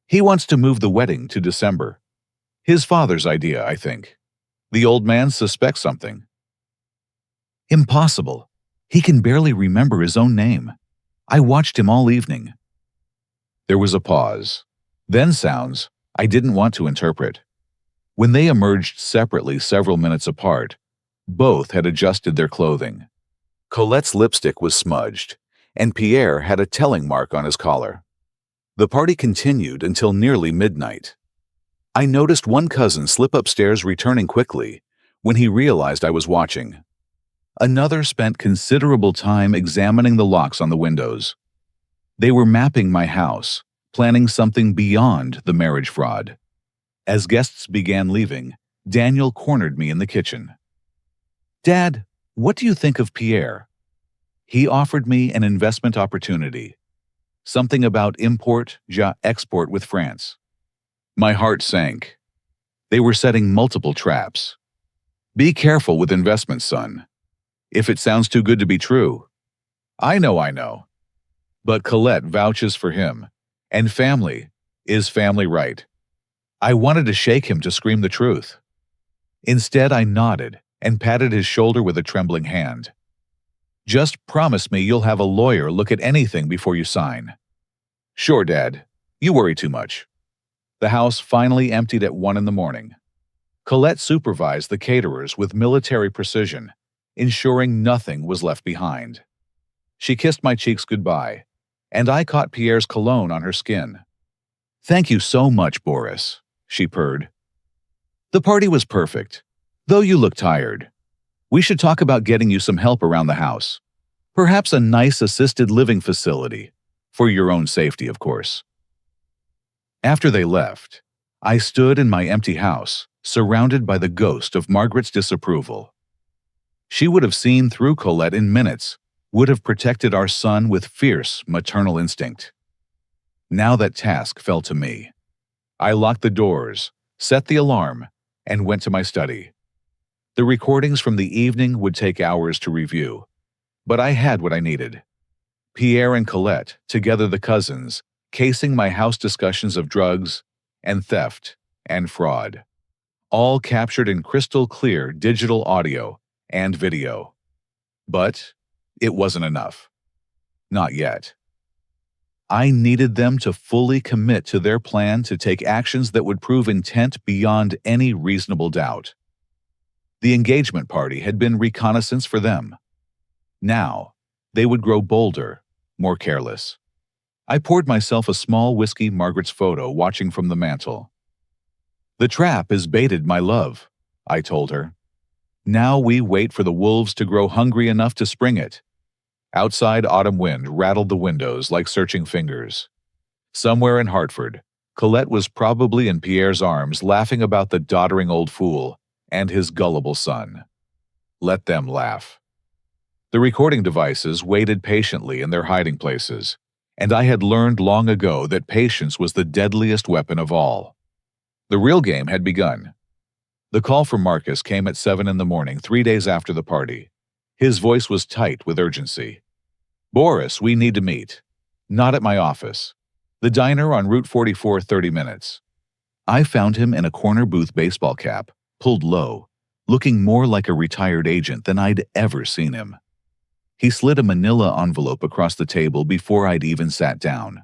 He wants to move the wedding to December. His father's idea, I think. The old man suspects something." "Impossible. He can barely remember his own name. I watched him all evening." There was a pause, then sounds I didn't want to interpret. When they emerged separately several minutes apart, both had adjusted their clothing. Colette's lipstick was smudged, and Pierre had a telling mark on his collar. The party continued until nearly midnight. I noticed one cousin slip upstairs, returning quickly when he realized I was watching. Another spent considerable time examining the locks on the windows. They were mapping my house, planning something beyond the marriage fraud. As guests began leaving, Daniel cornered me in the kitchen. "Dad, what do you think of Pierre? He offered me an investment opportunity. Something about import-export with France." My heart sank. They were setting multiple traps. "Be careful with investments, son. If it sounds too good to be true." I know. But Colette vouches for him, and family is family, right? I wanted to shake him to scream the truth. Instead, I nodded and patted his shoulder with a trembling hand. "Just promise me you'll have a lawyer look at anything before you sign." "Sure, Dad. You worry too much." The house finally emptied at 1 a.m. Colette supervised the caterers with military precision, ensuring nothing was left behind. She kissed my cheeks goodbye, and I caught Pierre's cologne on her skin. "Thank you so much, Boris," she purred. "The party was perfect, though you look tired. We should talk about getting you some help around the house. Perhaps a nice assisted living facility, for your own safety, of course." After they left, I stood in my empty house, surrounded by the ghost of Margaret's disapproval. She would have seen through Colette in minutes, would have protected our son with fierce maternal instinct. Now that task fell to me. I locked the doors, set the alarm, and went to my study. The recordings from the evening would take hours to review, but I had what I needed. Pierre and Colette, together the cousins, casing my house discussions of drugs and theft and fraud, all captured in crystal clear digital audio and video. But it wasn't enough. Not yet. I needed them to fully commit to their plan to take actions that would prove intent beyond any reasonable doubt. The engagement party had been reconnaissance for them. Now, they would grow bolder, more careless. I poured myself a small whiskey, Margaret's photo watching from the mantel. "The trap is baited, my love," I told her. "Now we wait for the wolves to grow hungry enough to spring it." Outside, autumn wind rattled the windows like searching fingers. Somewhere in Hartford, Colette was probably in Pierre's arms, laughing about the doddering old fool and his gullible son. Let them laugh. The recording devices waited patiently in their hiding places, and I had learned long ago that patience was the deadliest weapon of all. The real game had begun. The call from Marcus came at 7 in the morning, 3 days after the party. His voice was tight with urgency. "Boris, we need to meet." "Not at my office. The diner on Route 44, 30 minutes." I found him in a corner booth baseball cap, pulled low, looking more like a retired agent than I'd ever seen him. He slid a manila envelope across the table before I'd even sat down.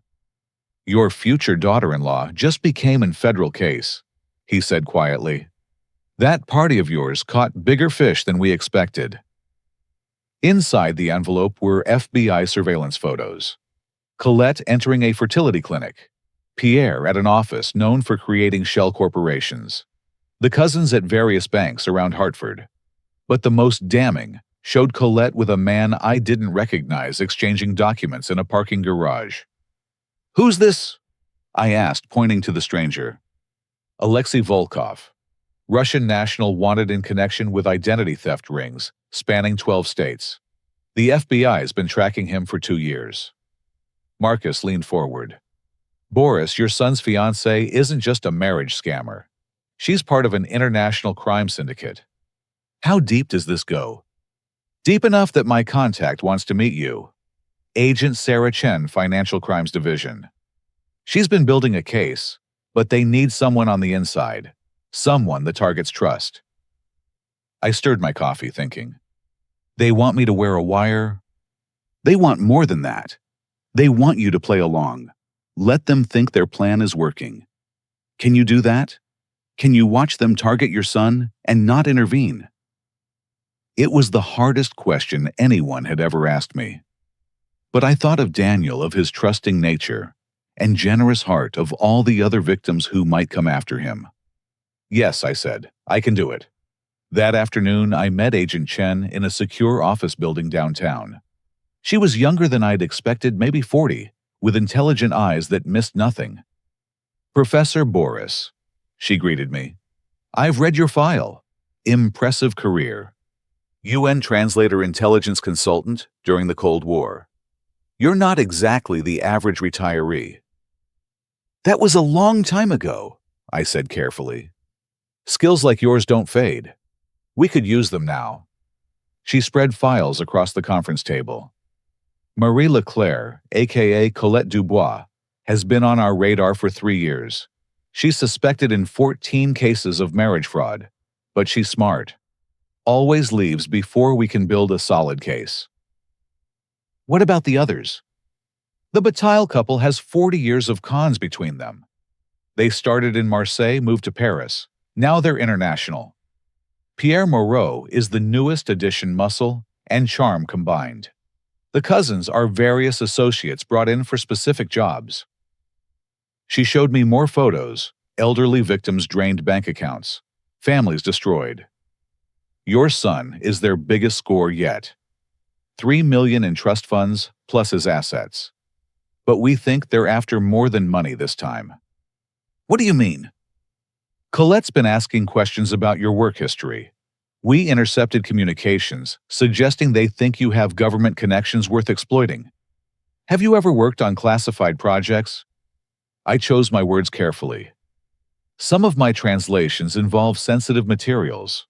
"Your future daughter-in-law just became in federal case," he said quietly. "That party of yours caught bigger fish than we expected." Inside the envelope were FBI surveillance photos. Colette entering a fertility clinic. Pierre at an office known for creating shell corporations. The cousins at various banks around Hartford. But the most damning showed Colette with a man I didn't recognize exchanging documents in a parking garage. "Who's this?" I asked, pointing to the stranger. "Alexei Volkov, Russian national wanted in connection with identity theft rings spanning 12 states. The FBI's been tracking him for 2 years." Marcus leaned forward. "Boris, your son's fiancée isn't just a marriage scammer. She's part of an international crime syndicate." "How deep does this go?" "Deep enough that my contact wants to meet you. Agent Sarah Chen, Financial Crimes Division. She's been building a case, but they need someone on the inside, someone the targets trust." I stirred my coffee, thinking, "They want me to wear a wire?" "They want more than that. They want you to play along. Let them think their plan is working. Can you do that? Can you watch them target your son and not intervene?" It was the hardest question anyone had ever asked me. But I thought of Daniel, of his trusting nature, and generous heart of all the other victims who might come after him. "Yes," I said, "I can do it." That afternoon, I met Agent Chen in a secure office building downtown. She was younger than I'd expected, maybe 40, with intelligent eyes that missed nothing. "Professor Boris," she greeted me. "I've read your file. Impressive career. UN translator intelligence consultant during the Cold War. You're not exactly the average retiree." "That was a long time ago," I said carefully. "Skills like yours don't fade. We could use them now." She spread files across the conference table. "Marie Leclerc, a.k.a. Colette Dubois, has been on our radar for 3 years. She's suspected in 14 cases of marriage fraud, but she's smart. Always leaves before we can build a solid case." "What about the others?" "The Bataille couple has 40 years of cons between them. They started in Marseille, moved to Paris. Now they're international. Pierre Moreau is the newest addition, muscle and charm combined. The cousins are various associates brought in for specific jobs." She showed me more photos, elderly victims' drained bank accounts, families destroyed. "Your son is their biggest score yet. 3 million in trust funds plus his assets. But we think they're after more than money this time." "What do you mean?" "Colette's been asking questions about your work history. We intercepted communications suggesting they think you have government connections worth exploiting. Have you ever worked on classified projects?" I chose my words carefully. "Some of my translations involve sensitive materials.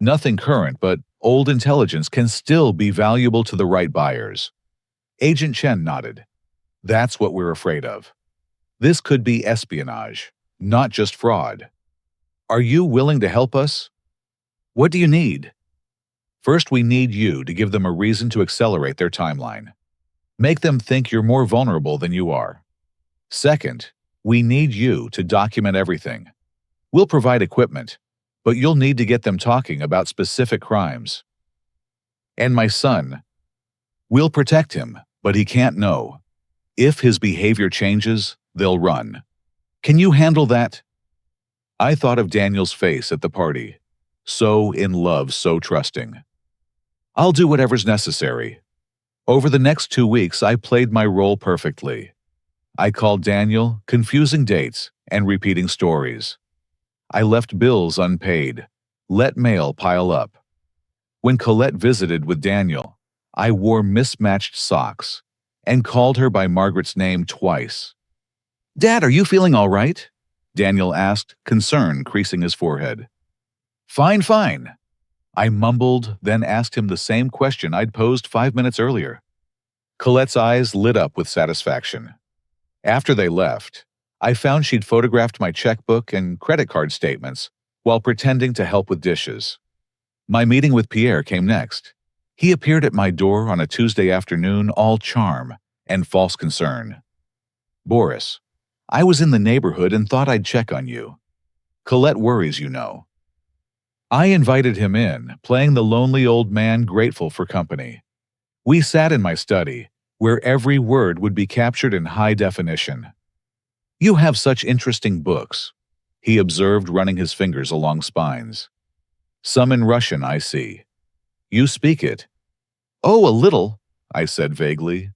Nothing current, but old intelligence can still be valuable to the right buyers." Agent Chen nodded. "That's what we're afraid of. This could be espionage, not just fraud. Are you willing to help us?" "What do you need?" "First, we need you to give them a reason to accelerate their timeline. Make them think you're more vulnerable than you are. Second, we need you to document everything. We'll provide equipment, but you'll need to get them talking about specific crimes. And my son, we'll protect him, but he can't know. If his behavior changes, they'll run. Can you handle that?" I thought of Daniel's face at the party. So in love, so trusting. "I'll do whatever's necessary." Over the next 2 weeks, I played my role perfectly. I called Daniel, confusing dates and repeating stories. I left bills unpaid, let mail pile up. When Colette visited with Daniel, I wore mismatched socks and called her by Margaret's name twice. "Dad, are you feeling all right?" Daniel asked, concern creasing his forehead. "Fine, fine." I mumbled, then asked him the same question I'd posed 5 minutes earlier. Colette's eyes lit up with satisfaction. After they left, I found she'd photographed my checkbook and credit card statements while pretending to help with dishes. My meeting with Pierre came next. He appeared at my door on a Tuesday afternoon, all charm and false concern. "Boris, I was in the neighborhood and thought I'd check on you. Colette worries, you know." I invited him in, playing the lonely old man grateful for company. We sat in my study, where every word would be captured in high definition. "You have such interesting books," he observed, running his fingers along spines. "Some in Russian, I see. You speak it." "Oh, a little," I said vaguely.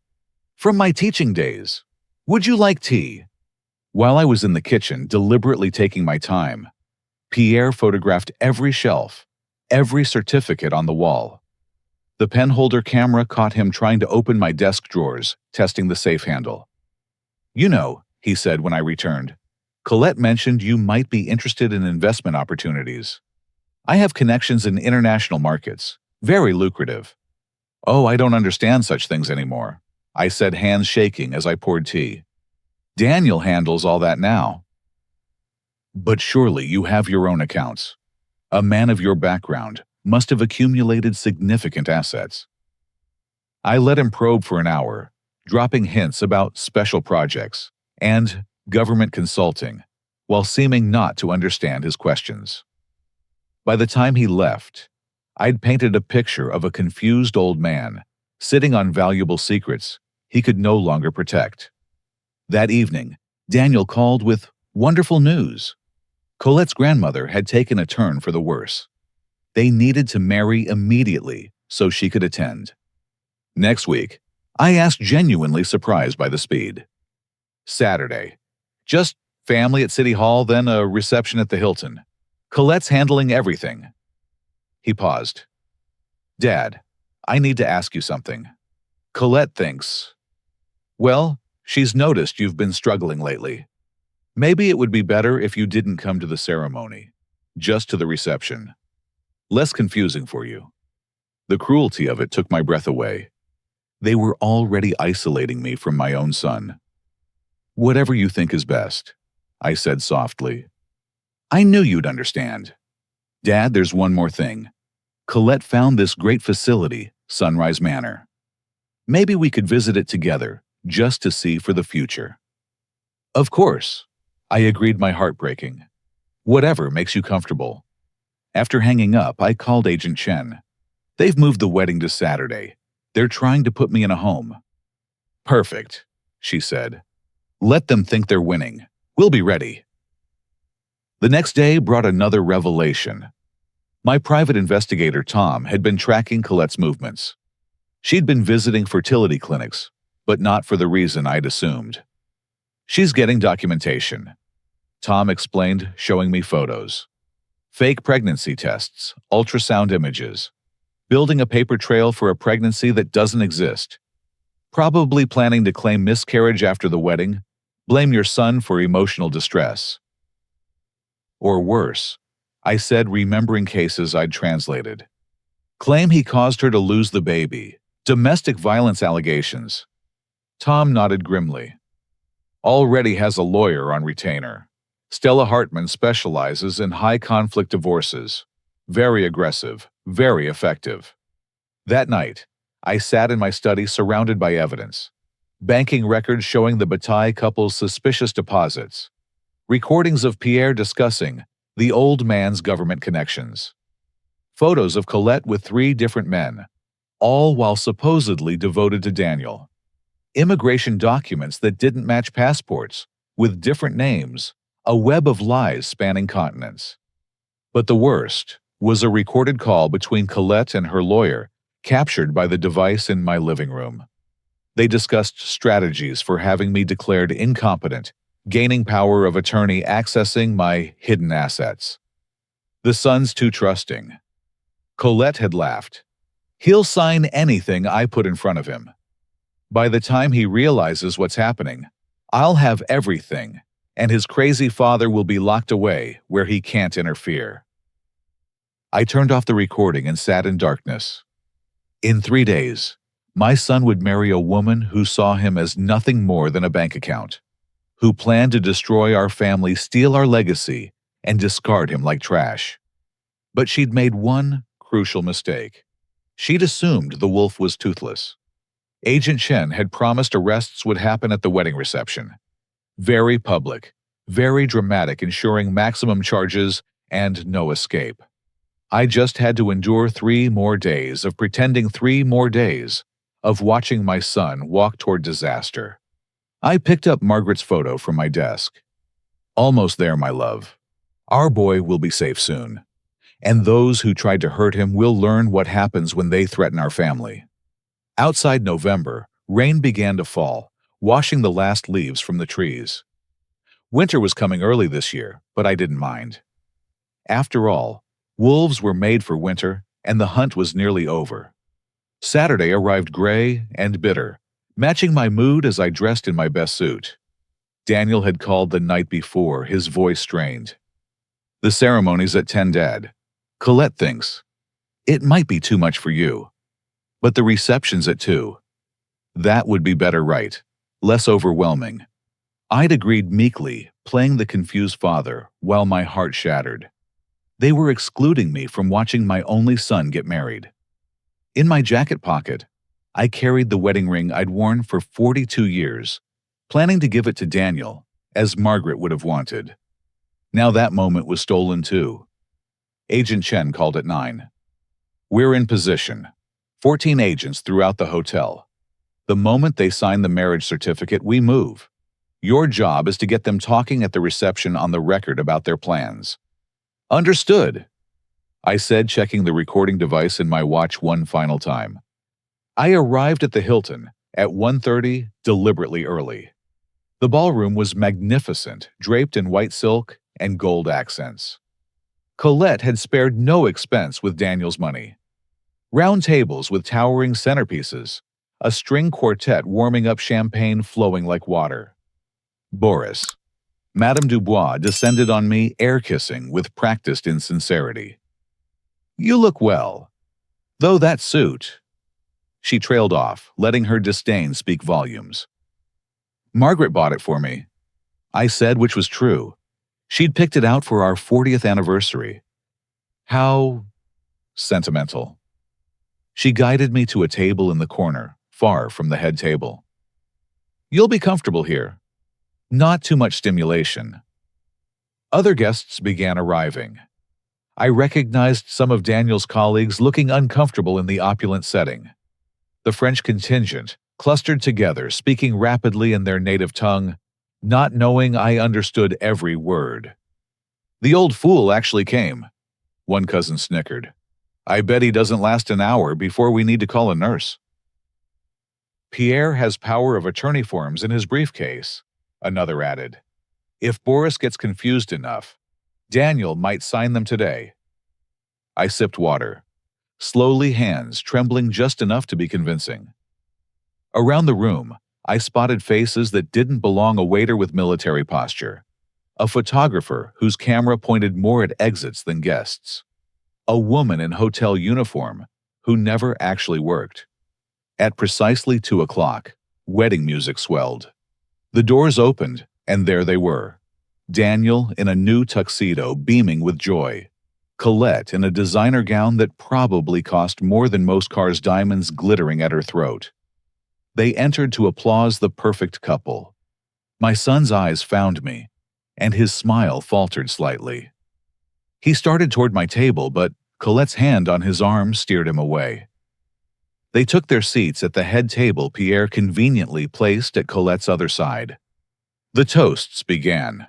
"From my teaching days. Would you like tea?" While I was in the kitchen, deliberately taking my time, Pierre photographed every shelf, every certificate on the wall. The penholder camera caught him trying to open my desk drawers, testing the safe handle. "You know," he said when I returned, "Colette mentioned you might be interested in investment opportunities. I have connections in international markets, very lucrative." "Oh, I don't understand such things anymore," I said, hands shaking as I poured tea. "Daniel handles all that now." "But surely you have your own accounts. A man of your background must have accumulated significant assets." I let him probe for an hour, dropping hints about special projects and government consulting, while seeming not to understand his questions. By the time he left, I'd painted a picture of a confused old man sitting on valuable secrets he could no longer protect. That evening, Daniel called with wonderful news. Colette's grandmother had taken a turn for the worse. They needed to marry immediately so she could attend. Next week, I asked, genuinely surprised by the speed. Saturday. Just family at City Hall, then a reception at the Hilton. Colette's handling everything. He paused. "Dad, I need to ask you something. Colette thinks, well, she's noticed you've been struggling lately. Maybe it would be better if you didn't come to the ceremony, just to the reception. Less confusing for you." The cruelty of it took my breath away. They were already isolating me from my own son. "Whatever you think is best," I said softly. "I knew you'd understand. Dad, there's one more thing. Colette found this great facility, Sunrise Manor. Maybe we could visit it together, just to see for the future." "Of course," I agreed, my heart breaking. "Whatever makes you comfortable." After hanging up, I called Agent Chen. "They've moved the wedding to Saturday. They're trying to put me in a home." "Perfect," she said. "Let them think they're winning. We'll be ready." The next day brought another revelation. My private investigator, Tom, had been tracking Colette's movements. She'd been visiting fertility clinics, but not for the reason I'd assumed. "She's getting documentation," Tom explained, showing me photos. "Fake pregnancy tests, ultrasound images. Building a paper trail for a pregnancy that doesn't exist. Probably planning to claim miscarriage after the wedding, blame your son for emotional distress." Or worse, I said, remembering cases I'd translated. "Claim he caused her to lose the baby. Domestic violence allegations." Tom nodded grimly. "Already has a lawyer on retainer. Stella Hartman specializes in high-conflict divorces. Very aggressive, very effective." That night, I sat in my study surrounded by evidence. Banking records showing the Bataille couple's suspicious deposits. Recordings of Pierre discussing the old man's government connections. Photos of Colette with 3 different men, all while supposedly devoted to Daniel. Immigration documents that didn't match passports, with different names, a web of lies spanning continents. But the worst was a recorded call between Colette and her lawyer, captured by the device in my living room. They discussed strategies for having me declared incompetent, gaining power of attorney, accessing my hidden assets. The son's too trusting. Colette had laughed. He'll sign anything I put in front of him. By the time he realizes what's happening, I'll have everything, and his crazy father will be locked away where he can't interfere. I turned off the recording and sat in darkness. In 3 days, my son would marry a woman who saw him as nothing more than a bank account, who planned to destroy our family, steal our legacy, and discard him like trash. But she'd made one crucial mistake. She'd assumed the wolf was toothless. Agent Chen had promised arrests would happen at the wedding reception. Very public, very dramatic, ensuring maximum charges and no escape. I just had to endure 3 more days of pretending, 3 more days of watching my son walk toward disaster. I picked up Margaret's photo from my desk. Almost there, my love. Our boy will be safe soon, and those who tried to hurt him will learn what happens when they threaten our family. Outside November, rain began to fall, washing the last leaves from the trees. Winter was coming early this year, but I didn't mind. After all, wolves were made for winter, and the hunt was nearly over. Saturday arrived gray and bitter, matching my mood as I dressed in my best suit. Daniel had called the night before, his voice strained. The ceremony's at 10, Dad. Colette thinks it might be too much for you. But the reception's at 2. That would be better, right? Less overwhelming. I'd agreed meekly, playing the confused father, while my heart shattered. They were excluding me from watching my only son get married. In my jacket pocket, I carried the wedding ring I'd worn for 42 years, planning to give it to Daniel, as Margaret would have wanted. Now that moment was stolen too. Agent Chen called at 9. We're in position. 14 agents throughout the hotel. The moment they sign the marriage certificate, we move. Your job is to get them talking at the reception on the record about their plans. Understood, I said, checking the recording device in my watch one final time. I arrived at the Hilton at 1:30, deliberately early. The ballroom was magnificent, draped in white silk and gold accents. Colette had spared no expense with Daniel's money. Round tables with towering centerpieces, a string quartet warming up champagne flowing like water. Boris, Madame Dubois descended on me, air-kissing with practiced insincerity. You look well. Though that suit... She trailed off, letting her disdain speak volumes. Margaret bought it for me, I said, which was true. She'd picked it out for our 40th anniversary. How sentimental. She guided me to a table in the corner, far from the head table. You'll be comfortable here. Not too much stimulation. Other guests began arriving. I recognized some of Daniel's colleagues looking uncomfortable in the opulent setting. The French contingent clustered together, speaking rapidly in their native tongue, not knowing I understood every word. The old fool actually came, one cousin snickered. I bet he doesn't last an hour before we need to call a nurse. Pierre has power of attorney forms in his briefcase, another added. If Boris gets confused enough, Daniel might sign them today. I sipped water, slowly, hands trembling just enough to be convincing. Around the room, I spotted faces that didn't belong: a waiter with military posture, a photographer whose camera pointed more at exits than guests, a woman in hotel uniform who never actually worked. At precisely 2 o'clock, wedding music swelled. The doors opened, and there they were. Daniel in a new tuxedo, beaming with joy. Colette in a designer gown that probably cost more than most cars, diamonds glittering at her throat. They entered to applause the perfect couple. My son's eyes found me, and his smile faltered slightly. He started toward my table, but Colette's hand on his arm steered him away. They took their seats at the head table Pierre conveniently placed at Colette's other side. The toasts began.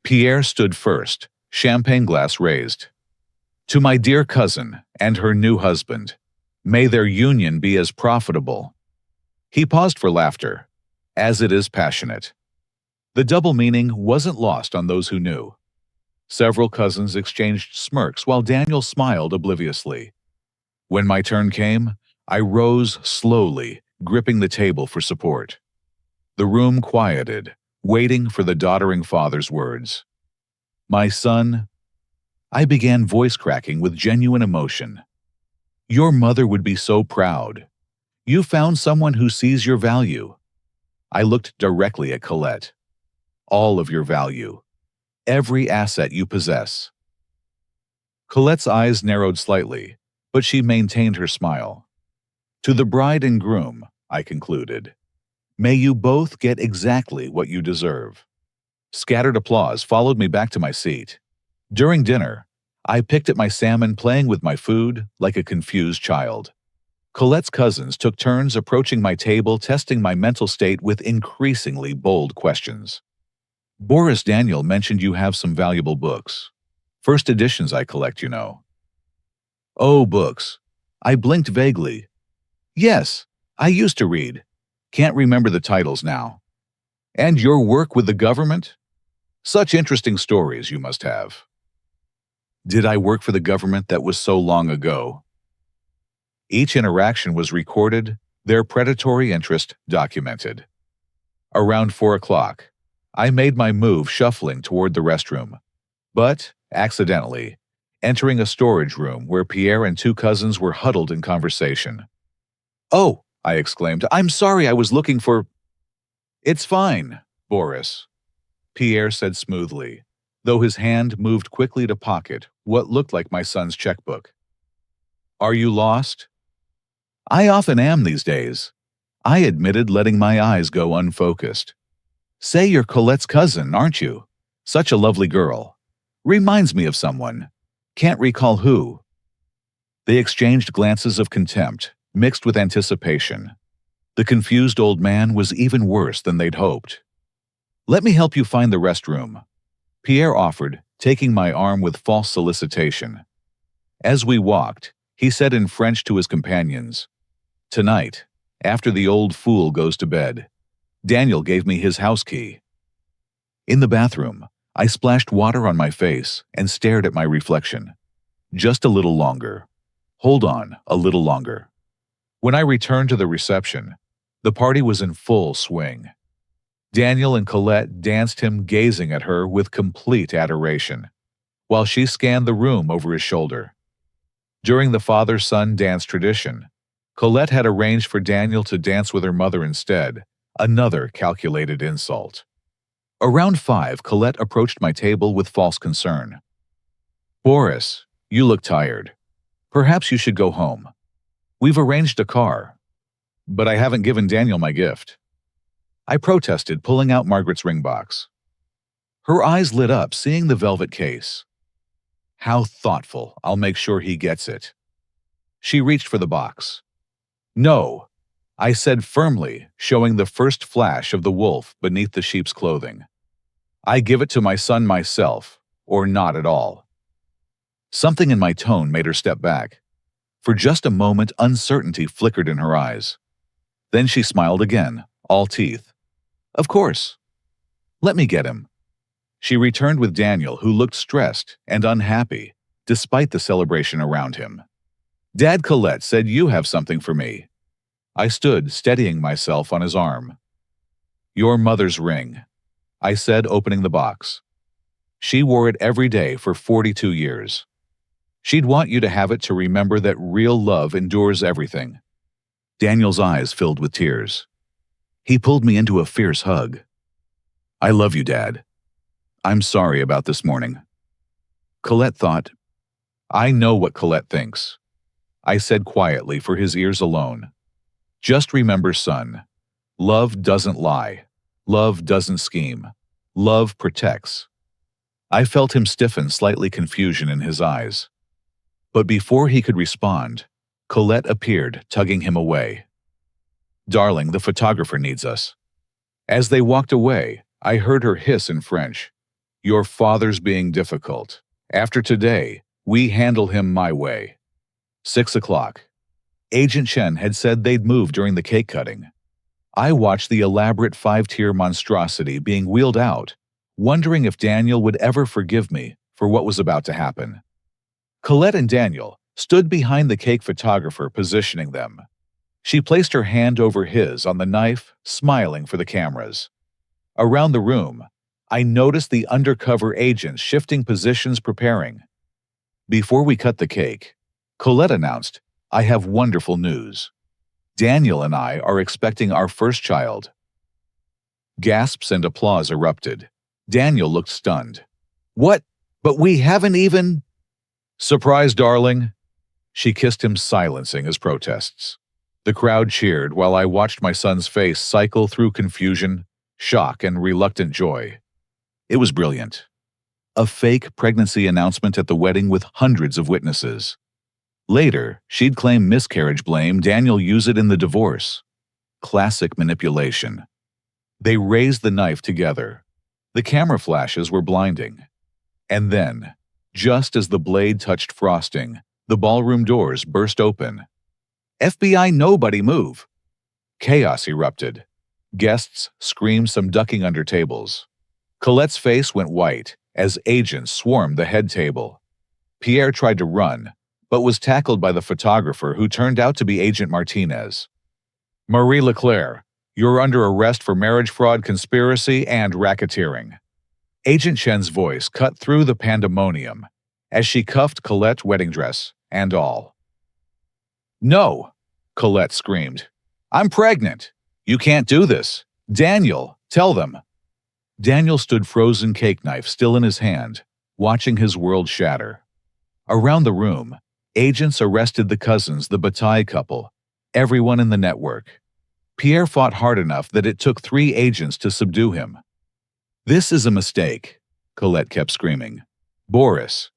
Pierre stood first, champagne glass raised. To my dear cousin and her new husband, may their union be as profitable. He paused for laughter, as it is passionate. The double meaning wasn't lost on those who knew. Several cousins exchanged smirks while Daniel smiled obliviously. When my turn came, I rose slowly, gripping the table for support. The room quieted, waiting for the doddering father's words. My son, I began voice cracking with genuine emotion. Your mother would be so proud. You found someone who sees your value. I looked directly at Colette. All of your value. Every asset you possess. Colette's eyes narrowed slightly, but she maintained her smile. To the bride and groom, I concluded, may you both get exactly what you deserve. Scattered applause followed me back to my seat. During dinner, I picked at my salmon, playing with my food like a confused child. Colette's cousins took turns approaching my table, testing my mental state with increasingly bold questions. Boris, Daniel mentioned you have some valuable books. First editions I collect, you know. Oh, books. I blinked vaguely. Yes, I used to read. Can't remember the titles now. And your work with the government? Such interesting stories you must have. Did I work for the government? That was so long ago. Each interaction was recorded, their predatory interest documented. Around 4 o'clock, I made my move, shuffling toward the restroom, but, accidentally, entering a storage room where Pierre and 2 cousins were huddled in conversation. Oh, I exclaimed, I'm sorry, I was looking for… It's fine, Boris, Pierre said smoothly, though his hand moved quickly to pocket what looked like my son's checkbook. Are you lost? I often am these days, I admitted, letting my eyes go unfocused. Say you're Colette's cousin, aren't you? Such a lovely girl. Reminds me of someone. Can't recall who. They exchanged glances of contempt, mixed with anticipation. The confused old man was even worse than they'd hoped. Let me help you find the restroom, Pierre offered, taking my arm with false solicitation. As we walked, he said in French to his companions, Tonight, after the old fool goes to bed, Daniel gave me his house key. In the bathroom, I splashed water on my face and stared at my reflection. Just a little longer. Hold on, a little longer. When I returned to the reception, the party was in full swing. Daniel and Colette danced him, gazing at her with complete adoration, while she scanned the room over his shoulder. During the father-son dance tradition, Colette had arranged for Daniel to dance with her mother instead, another calculated insult. Around 5, Colette approached my table with false concern. Boris, you look tired. Perhaps you should go home. We've arranged a car. But I haven't given Daniel my gift. I protested, pulling out Margaret's ring box. Her eyes lit up, seeing the velvet case. How thoughtful, I'll make sure he gets it. She reached for the box. No, I said firmly, showing the first flash of the wolf beneath the sheep's clothing. I give it to my son myself, or not at all. Something in my tone made her step back. For just a moment, uncertainty flickered in her eyes. Then she smiled again, all teeth. Of course. Let me get him. She returned with Daniel, who looked stressed and unhappy, despite the celebration around him. Dad, Colette said you have something for me. I stood, steadying myself on his arm. Your mother's ring, I said, opening the box. She wore it every day for 42 years. She'd want you to have it to remember that real love endures everything. Daniel's eyes filled with tears. He pulled me into a fierce hug. I love you, Dad. I'm sorry about this morning. Colette thought. I know what Colette thinks, I said quietly for his ears alone. Just remember, son, love doesn't lie. Love doesn't scheme. Love protects. I felt him stiffen, slightly confusion in his eyes. But before he could respond, Colette appeared, tugging him away. Darling, the photographer needs us. As they walked away, I heard her hiss in French. Your father's being difficult. After today, we handle him my way. 6 o'clock. Agent Chen had said they'd move during the cake cutting. I watched the elaborate 5-tier monstrosity being wheeled out, wondering if Daniel would ever forgive me for what was about to happen. Colette and Daniel stood behind the cake photographer positioning them. She placed her hand over his on the knife, smiling for the cameras. Around the room, I noticed the undercover agents shifting positions preparing. Before we cut the cake, Colette announced, "I have wonderful news. Daniel and I are expecting our first child." Gasps and applause erupted. Daniel looked stunned. "What? But we haven't even—" "Surprise, darling." She kissed him, silencing his protests. The crowd cheered while I watched my son's face cycle through confusion, shock, and reluctant joy. It was brilliant. A fake pregnancy announcement at the wedding with hundreds of witnesses. Later, she'd claim miscarriage blame, Daniel use it in the divorce. Classic manipulation. They raised the knife together. The camera flashes were blinding. And then, just as the blade touched frosting, the ballroom doors burst open. "FBI, nobody move!" Chaos erupted. Guests screamed, some ducking under tables. Colette's face went white as agents swarmed the head table. Pierre tried to run, but was tackled by the photographer who turned out to be Agent Martinez. "Marie Leclerc, you're under arrest for marriage fraud, conspiracy, and racketeering." Agent Chen's voice cut through the pandemonium as she cuffed Colette, wedding dress and all. "No!" Colette screamed. "I'm pregnant! You can't do this! Daniel, tell them!" Daniel stood, frozen cake knife still in his hand, watching his world shatter. Around the room, agents arrested the cousins, the Bataille couple, everyone in the network. Pierre fought hard enough that it took 3 agents to subdue him. "This is a mistake," Colette kept screaming. "Boris,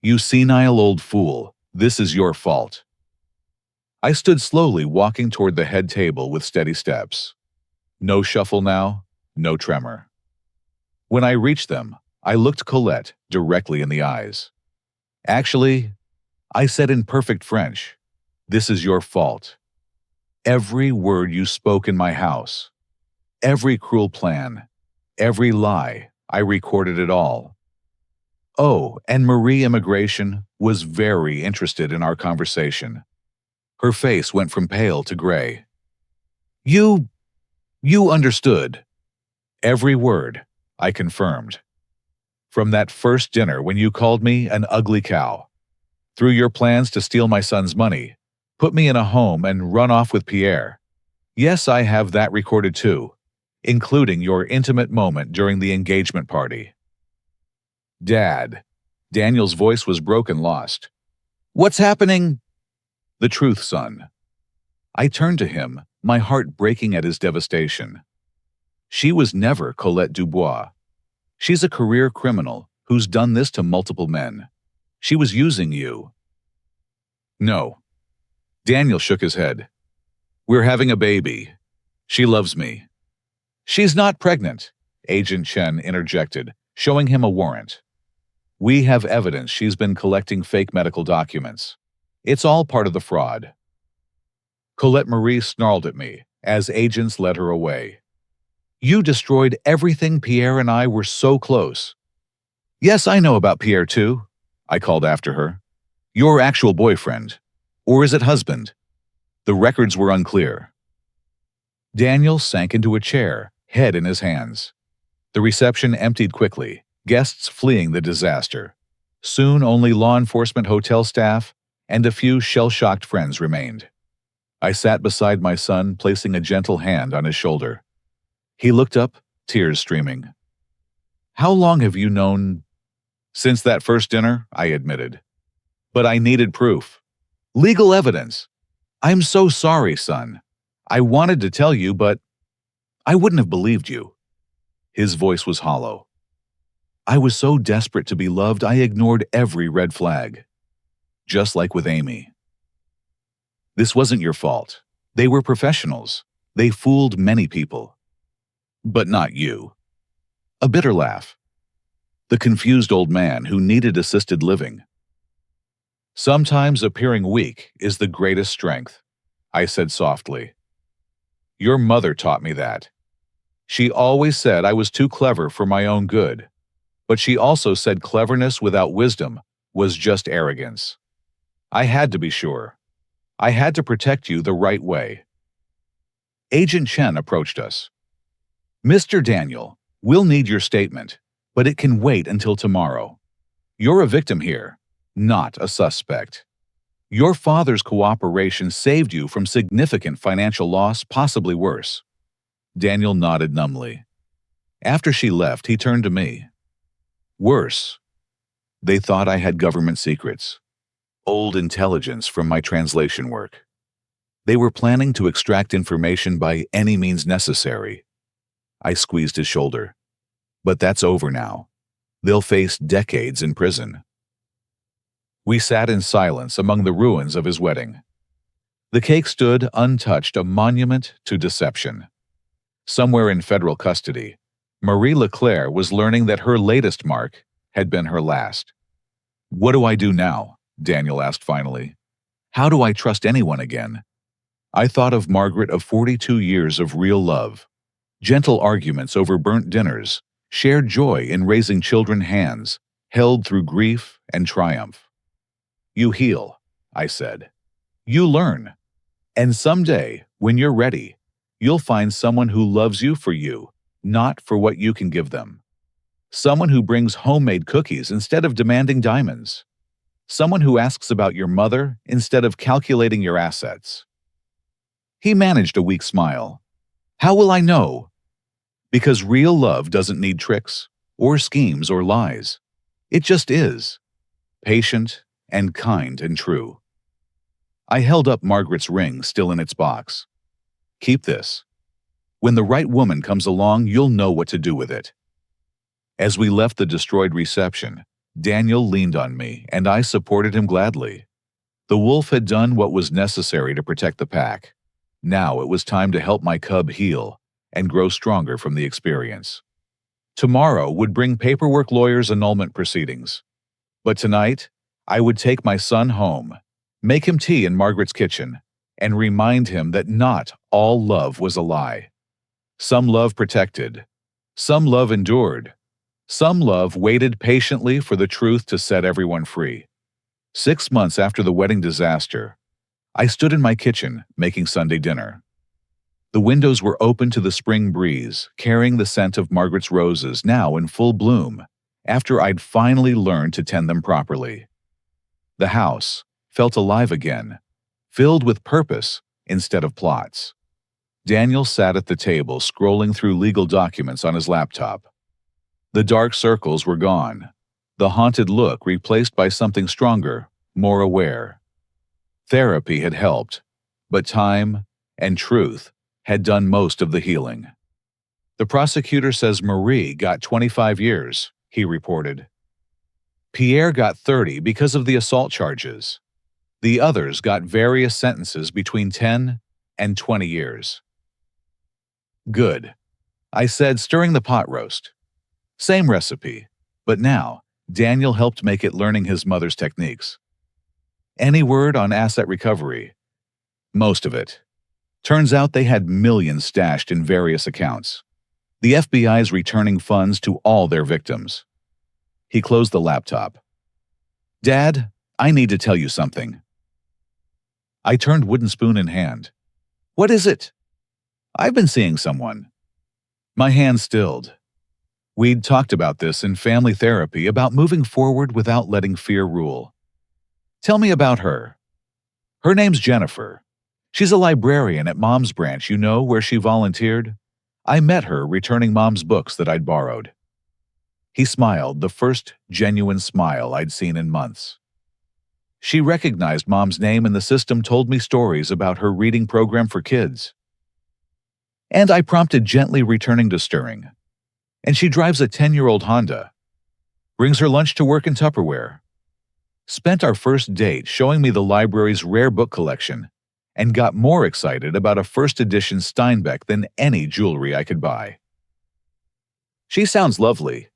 you senile old fool, this is your fault." I stood slowly, walking toward the head table with steady steps. No shuffle now, no tremor. When I reached them, I looked Colette directly in the eyes. "Actually," I said in perfect French, "this is your fault. Every word you spoke in my house, every cruel plan, every lie, I recorded it all. Oh, and Marie Immigration was very interested in our conversation." Her face went from pale to gray. You understood." "Every word," I confirmed. "From that first dinner when you called me an ugly cow, through your plans to steal my son's money, put me in a home and run off with Pierre. Yes, I have that recorded too, including your intimate moment during the engagement party." "Dad," Daniel's voice was broken, lost. "What's happening?" "The truth, son." I turned to him, my heart breaking at his devastation. "She was never Colette Dubois. She's a career criminal who's done this to multiple men. She was using you." "No." Daniel shook his head. "We're having a baby. She loves me." "She's not pregnant," Agent Chen interjected, showing him a warrant. "We have evidence she's been collecting fake medical documents. It's all part of the fraud." Colette Marie snarled at me as agents led her away. "You destroyed everything. Pierre and I were so close." "Yes, I know about Pierre too," I called after her. "Your actual boyfriend. Or is it husband?" The records were unclear. Daniel sank into a chair, head in his hands. The reception emptied quickly, guests fleeing the disaster. Soon only law enforcement, hotel staff, and a few shell-shocked friends remained. I sat beside my son, placing a gentle hand on his shoulder. He looked up, tears streaming. "How long have you known?" "Since that first dinner," I admitted. "But I needed proof. Legal evidence. I'm so sorry, son. I wanted to tell you, but I wouldn't have believed you." His voice was hollow. "I was so desperate to be loved, I ignored every red flag. Just like with Amy. This wasn't your fault. They were professionals. They fooled many people. But not you." A bitter laugh. "The confused old man who needed assisted living." "Sometimes appearing weak is the greatest strength," I said softly. "Your mother taught me that. She always said I was too clever for my own good, but she also said cleverness without wisdom was just arrogance." I had to be sure. I had to protect you the right way. Agent Chen approached us. Mr. Daniel, we'll need your statement, but it can wait until tomorrow. You're a victim here, not a suspect. Your father's cooperation saved you from significant financial loss, possibly worse. Daniel nodded numbly. After she left, he turned to me. Worse. They thought I had government secrets. Old intelligence from my translation work. They were planning to extract information by any means necessary. I squeezed his shoulder. But that's over now. They'll face decades in prison. We sat in silence among the ruins of his wedding. The cake stood untouched, a monument to deception. Somewhere in federal custody, Marie Leclerc was learning that her latest mark had been her last. What do I do now? Daniel asked finally. How do I trust anyone again? I thought of Margaret of 42 years of real love, gentle arguments over burnt dinners, shared joy in raising children hands, held through grief and triumph. You heal, I said. You learn. And someday, when you're ready, you'll find someone who loves you for you, not for what you can give them. Someone who brings homemade cookies instead of demanding diamonds. Someone who asks about your mother instead of calculating your assets. He managed a weak smile. How will I know? Because real love doesn't need tricks, or schemes or lies. It just is. Patient and kind and true. I held up Margaret's ring still in its box. Keep this. When the right woman comes along, you'll know what to do with it. As we left the destroyed reception, Daniel leaned on me, and I supported him gladly. The wolf had done what was necessary to protect the pack. Now it was time to help my cub heal and grow stronger from the experience. Tomorrow would bring paperwork, lawyers, annulment proceedings. But tonight, I would take my son home, make him tea in Margaret's kitchen, and remind him that not all love was a lie. Some love protected. Some love endured. Some love waited patiently for the truth to set everyone free. 6 months after the wedding disaster, I stood in my kitchen making Sunday dinner. The windows were open to the spring breeze, carrying the scent of Margaret's roses now in full bloom, after I'd finally learned to tend them properly. The house felt alive again, filled with purpose instead of plots. Daniel sat at the table scrolling through legal documents on his laptop. The dark circles were gone, the haunted look replaced by something stronger, more aware. Therapy had helped, but time and truth had done most of the healing. The prosecutor says Marie got 25 years, he reported. Pierre got 30 because of the assault charges. The others got various sentences between 10 and 20 years. Good, I said, stirring the pot roast. Same recipe, but now Daniel helped make it, learning his mother's techniques. Any word on asset recovery? Most of it. Turns out they had millions stashed in various accounts. The FBI's returning funds to all their victims. He closed the laptop. Dad, I need to tell you something. I turned, wooden spoon in hand. What is it? I've been seeing someone. My hand stilled. We'd talked about this in family therapy, about moving forward without letting fear rule. Tell me about her. Her name's Jennifer. She's a librarian at Mom's branch, you know, where she volunteered. I met her returning Mom's books that I'd borrowed. He smiled, the first genuine smile I'd seen in months. She recognized Mom's name, and the system told me stories about her reading program for kids. And I prompted, gently returning to stirring. And she drives a 10-year-old Honda. Brings her lunch to work in Tupperware. Spent our first date showing me the library's rare book collection, and got more excited about a first edition Steinbeck than any jewelry I could buy. She sounds lovely.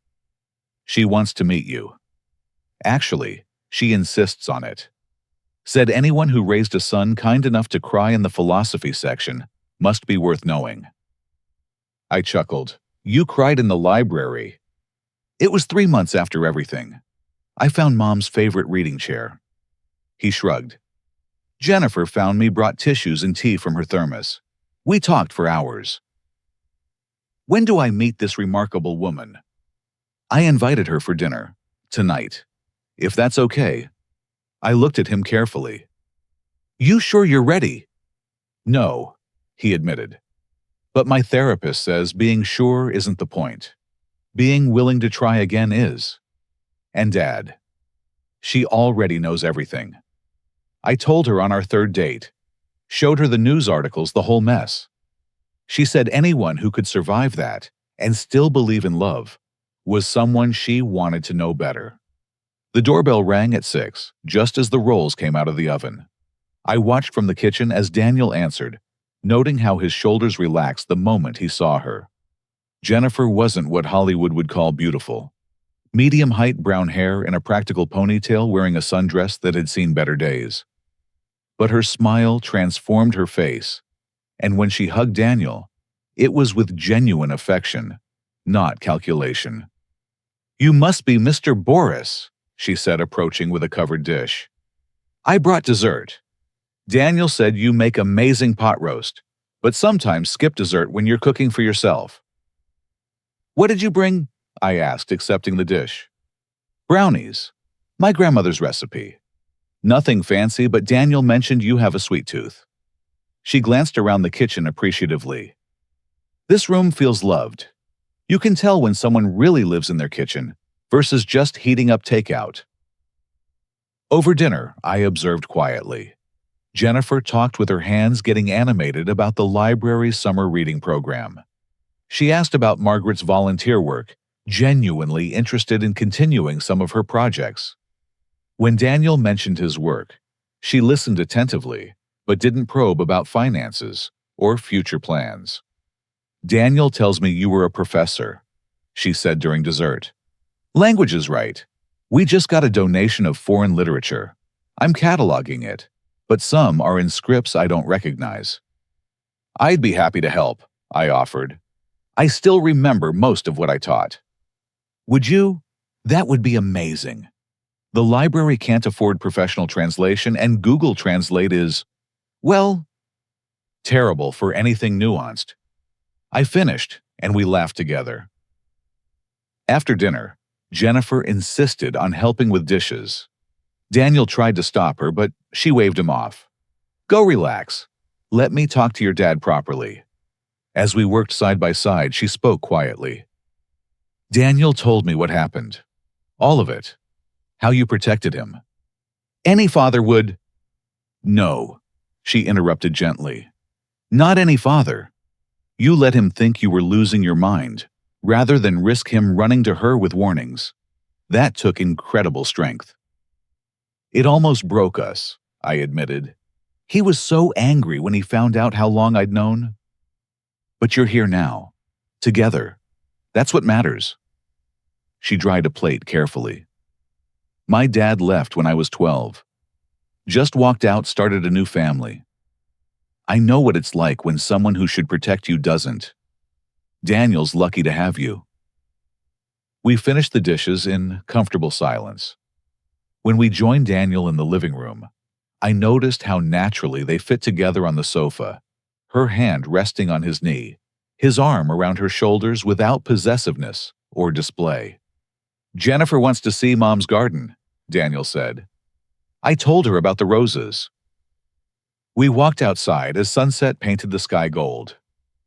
She wants to meet you. Actually, she insists on it. Said anyone who raised a son kind enough to cry in the philosophy section must be worth knowing. I chuckled. You cried in the library. It was 3 months after everything. I found Mom's favorite reading chair. He shrugged. Jennifer found me, brought tissues and tea from her thermos. We talked for hours. When do I meet this remarkable woman? I invited her for dinner. Tonight. If that's okay. I looked at him carefully. You sure you're ready? No, he admitted. But my therapist says being sure isn't the point. Being willing to try again is. And Dad. She already knows everything. I told her on our third date. Showed her the news articles, the whole mess. She said anyone who could survive that and still believe in love was someone she wanted to know better. The doorbell rang at 6, just as the rolls came out of the oven. I watched from the kitchen as Daniel answered, noting how his shoulders relaxed the moment he saw her. Jennifer wasn't what Hollywood would call beautiful. Medium-height brown hair in a practical ponytail, wearing a sundress that had seen better days. But her smile transformed her face, and when she hugged Daniel, it was with genuine affection, not calculation. You must be Mr. Boris, she said, approaching with a covered dish. I brought dessert. Daniel said you make amazing pot roast, but sometimes skip dessert when you're cooking for yourself. What did you bring? I asked, accepting the dish. Brownies. My grandmother's recipe. Nothing fancy, but Daniel mentioned you have a sweet tooth. She glanced around the kitchen appreciatively. This room feels loved. You can tell when someone really lives in their kitchen versus just heating up takeout. Over dinner, I observed quietly. Jennifer talked with her hands, getting animated about the library's summer reading program. She asked about Margaret's volunteer work, genuinely interested in continuing some of her projects. When Daniel mentioned his work, she listened attentively, but didn't probe about finances or future plans. Daniel tells me you were a professor, she said during dessert. Language is right. We just got a donation of foreign literature. I'm cataloging it, but some are in scripts I don't recognize. I'd be happy to help, I offered. I still remember most of what I taught. Would you? That would be amazing. The library can't afford professional translation, and Google Translate is, well, terrible for anything nuanced. I finished, and we laughed together. After dinner, Jennifer insisted on helping with dishes. Daniel tried to stop her, but she waved him off. Go relax. Let me talk to your dad properly. As we worked side by side, she spoke quietly. Daniel told me what happened. All of it. How you protected him. Any father would. No, she interrupted gently. Not any father. You let him think you were losing your mind, rather than risk him running to her with warnings. That took incredible strength. It almost broke us, I admitted. He was so angry when he found out how long I'd known. But you're here now. Together. That's what matters. She dried a plate carefully. My dad left when I was 12. Just walked out, started a new family. I know what it's like when someone who should protect you doesn't. Daniel's lucky to have you. We finished the dishes in comfortable silence. When we joined Daniel in the living room, I noticed how naturally they fit together on the sofa, her hand resting on his knee, his arm around her shoulders without possessiveness or display. Jennifer wants to see Mom's garden, Daniel said. I told her about the roses. We walked outside as sunset painted the sky gold.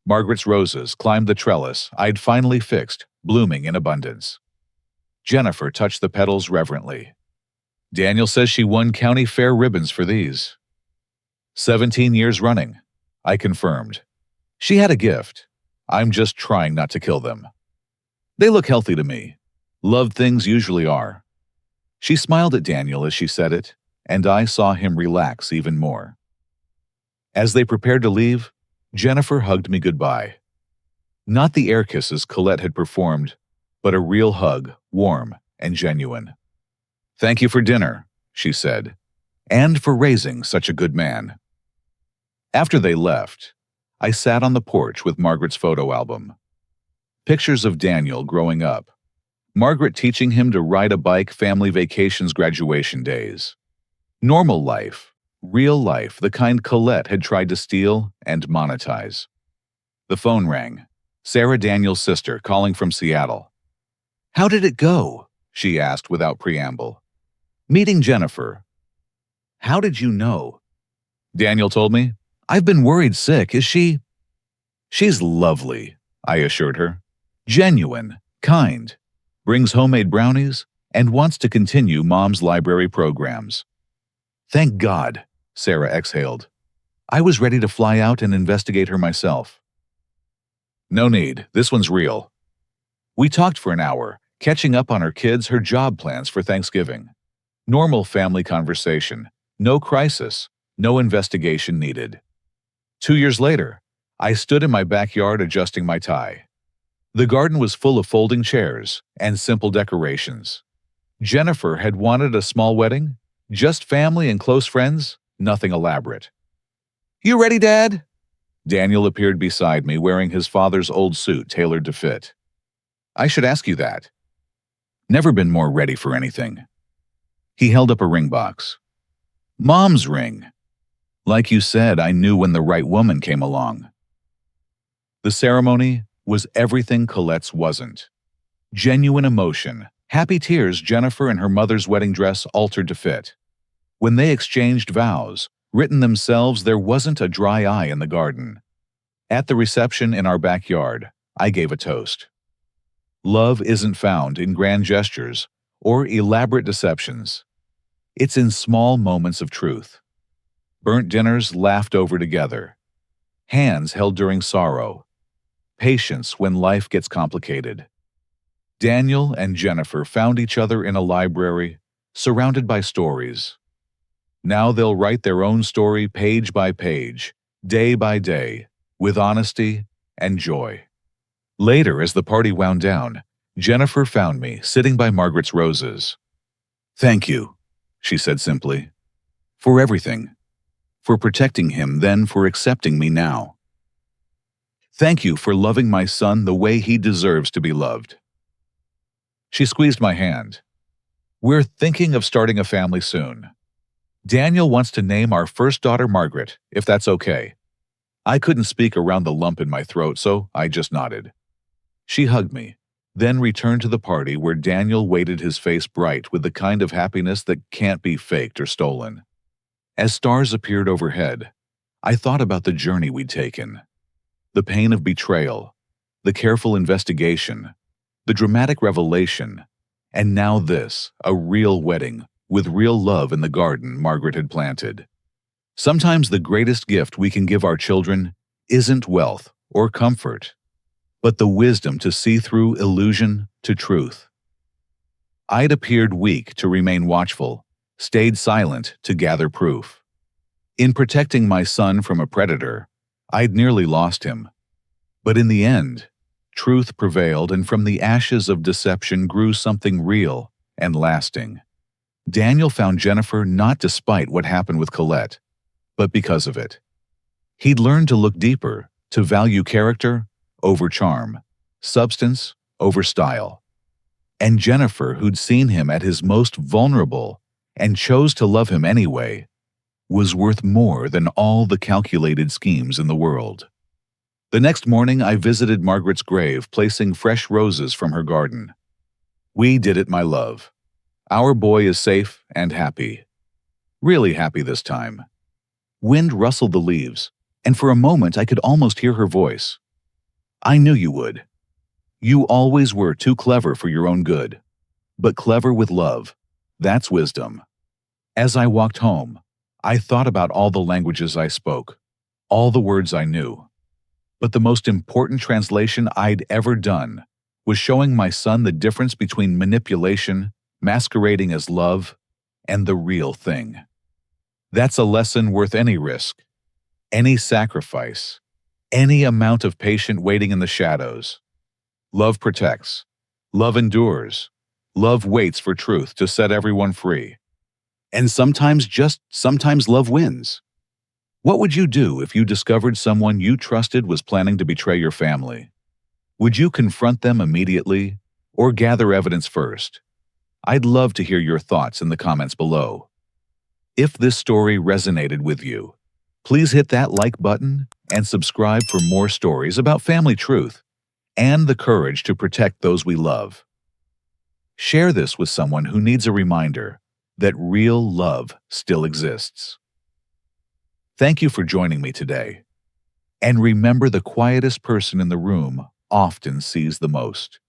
Margaret's roses climbed the trellis I'd finally fixed, blooming in abundance. Jennifer touched the petals reverently. Daniel says she won county fair ribbons for these. 17 years running, I confirmed. She had a gift. I'm just trying not to kill them. They look healthy to me. Loved things usually are. She smiled at Daniel as she said it, and I saw him relax even more. As they prepared to leave, Jennifer hugged me goodbye. Not the air kisses Colette had performed, but a real hug, warm and genuine. Thank you for dinner, she said, and for raising such a good man. After they left, I sat on the porch with Margaret's photo album. Pictures of Daniel growing up, Margaret teaching him to ride a bike, family vacations, graduation days. Normal life, real life, the kind Colette had tried to steal and monetize. The phone rang. Sarah Daniels' sister, calling from Seattle. "How did it go?" she asked without preamble. "Meeting Jennifer." "How did you know?" "Daniel told me. I've been worried sick. Is she—" "She's lovely," I assured her. "Genuine, kind, brings homemade brownies, and wants to continue Mom's library programs." "Thank God," Sarah exhaled. "I was ready to fly out and investigate her myself." "No need. This one's real." We talked for an hour, catching up on her kids, her job plans for Thanksgiving. Normal family conversation. No crisis. No investigation needed. 2 years later, I stood in my backyard adjusting my tie. The garden was full of folding chairs and simple decorations. Jennifer had wanted a small wedding, just family and close friends, nothing elaborate. "You ready, Dad?" Daniel appeared beside me wearing his father's old suit tailored to fit. "I should ask you that." "Never been more ready for anything." He held up a ring box. "Mom's ring. Like you said, I knew when the right woman came along." The ceremony was everything Colette's wasn't. Genuine emotion, happy tears Jennifer in her mother's wedding dress altered to fit. When they exchanged vows, written themselves, there wasn't a dry eye in the garden. At the reception in our backyard, I gave a toast. Love isn't found in grand gestures or elaborate deceptions. It's in small moments of truth. Burnt dinners laughed over together. Hands held during sorrow. Patience when life gets complicated. Daniel and Jennifer found each other in a library, surrounded by stories. Now they'll write their own story page by page, day by day, with honesty and joy. Later, as the party wound down, Jennifer found me sitting by Margaret's roses. "Thank you," she said simply, "for everything. For protecting him then, for accepting me now. Thank you for loving my son the way he deserves to be loved." She squeezed my hand. "We're thinking of starting a family soon. Daniel wants to name our first daughter Margaret, if that's okay." I couldn't speak around the lump in my throat, so I just nodded. She hugged me, then returned to the party where Daniel waited, his face bright with the kind of happiness that can't be faked or stolen. As stars appeared overhead, I thought about the journey we'd taken. The pain of betrayal, the careful investigation, the dramatic revelation, and now this, a real wedding with real love in the garden Margaret had planted. Sometimes the greatest gift we can give our children isn't wealth or comfort, but the wisdom to see through illusion to truth. I'd appeared weak to remain watchful, stayed silent to gather proof. In protecting my son from a predator, I'd nearly lost him. But in the end, truth prevailed, and from the ashes of deception grew something real and lasting. Daniel found Jennifer not despite what happened with Colette, but because of it. He'd learned to look deeper, to value character over charm, substance over style. And Jennifer, who'd seen him at his most vulnerable and chose to love him anyway, was worth more than all the calculated schemes in the world. The next morning, I visited Margaret's grave, placing fresh roses from her garden. "We did it, my love. Our boy is safe and happy. Really happy this time." Wind rustled the leaves, and for a moment I could almost hear her voice. "I knew you would. You always were too clever for your own good. But clever with love, that's wisdom." As I walked home, I thought about all the languages I spoke, all the words I knew. But the most important translation I'd ever done was showing my son the difference between manipulation, masquerading as love, and the real thing. That's a lesson worth any risk, any sacrifice, any amount of patient waiting in the shadows. Love protects. Love endures. Love waits for truth to set everyone free. And sometimes love wins. What would you do if you discovered someone you trusted was planning to betray your family? Would you confront them immediately or gather evidence first? I'd love to hear your thoughts in the comments below. If this story resonated with you, please hit that like button and subscribe for more stories about family truth and the courage to protect those we love. Share this with someone who needs a reminder that real love still exists. Thank you for joining me today. And remember, the quietest person in the room often sees the most.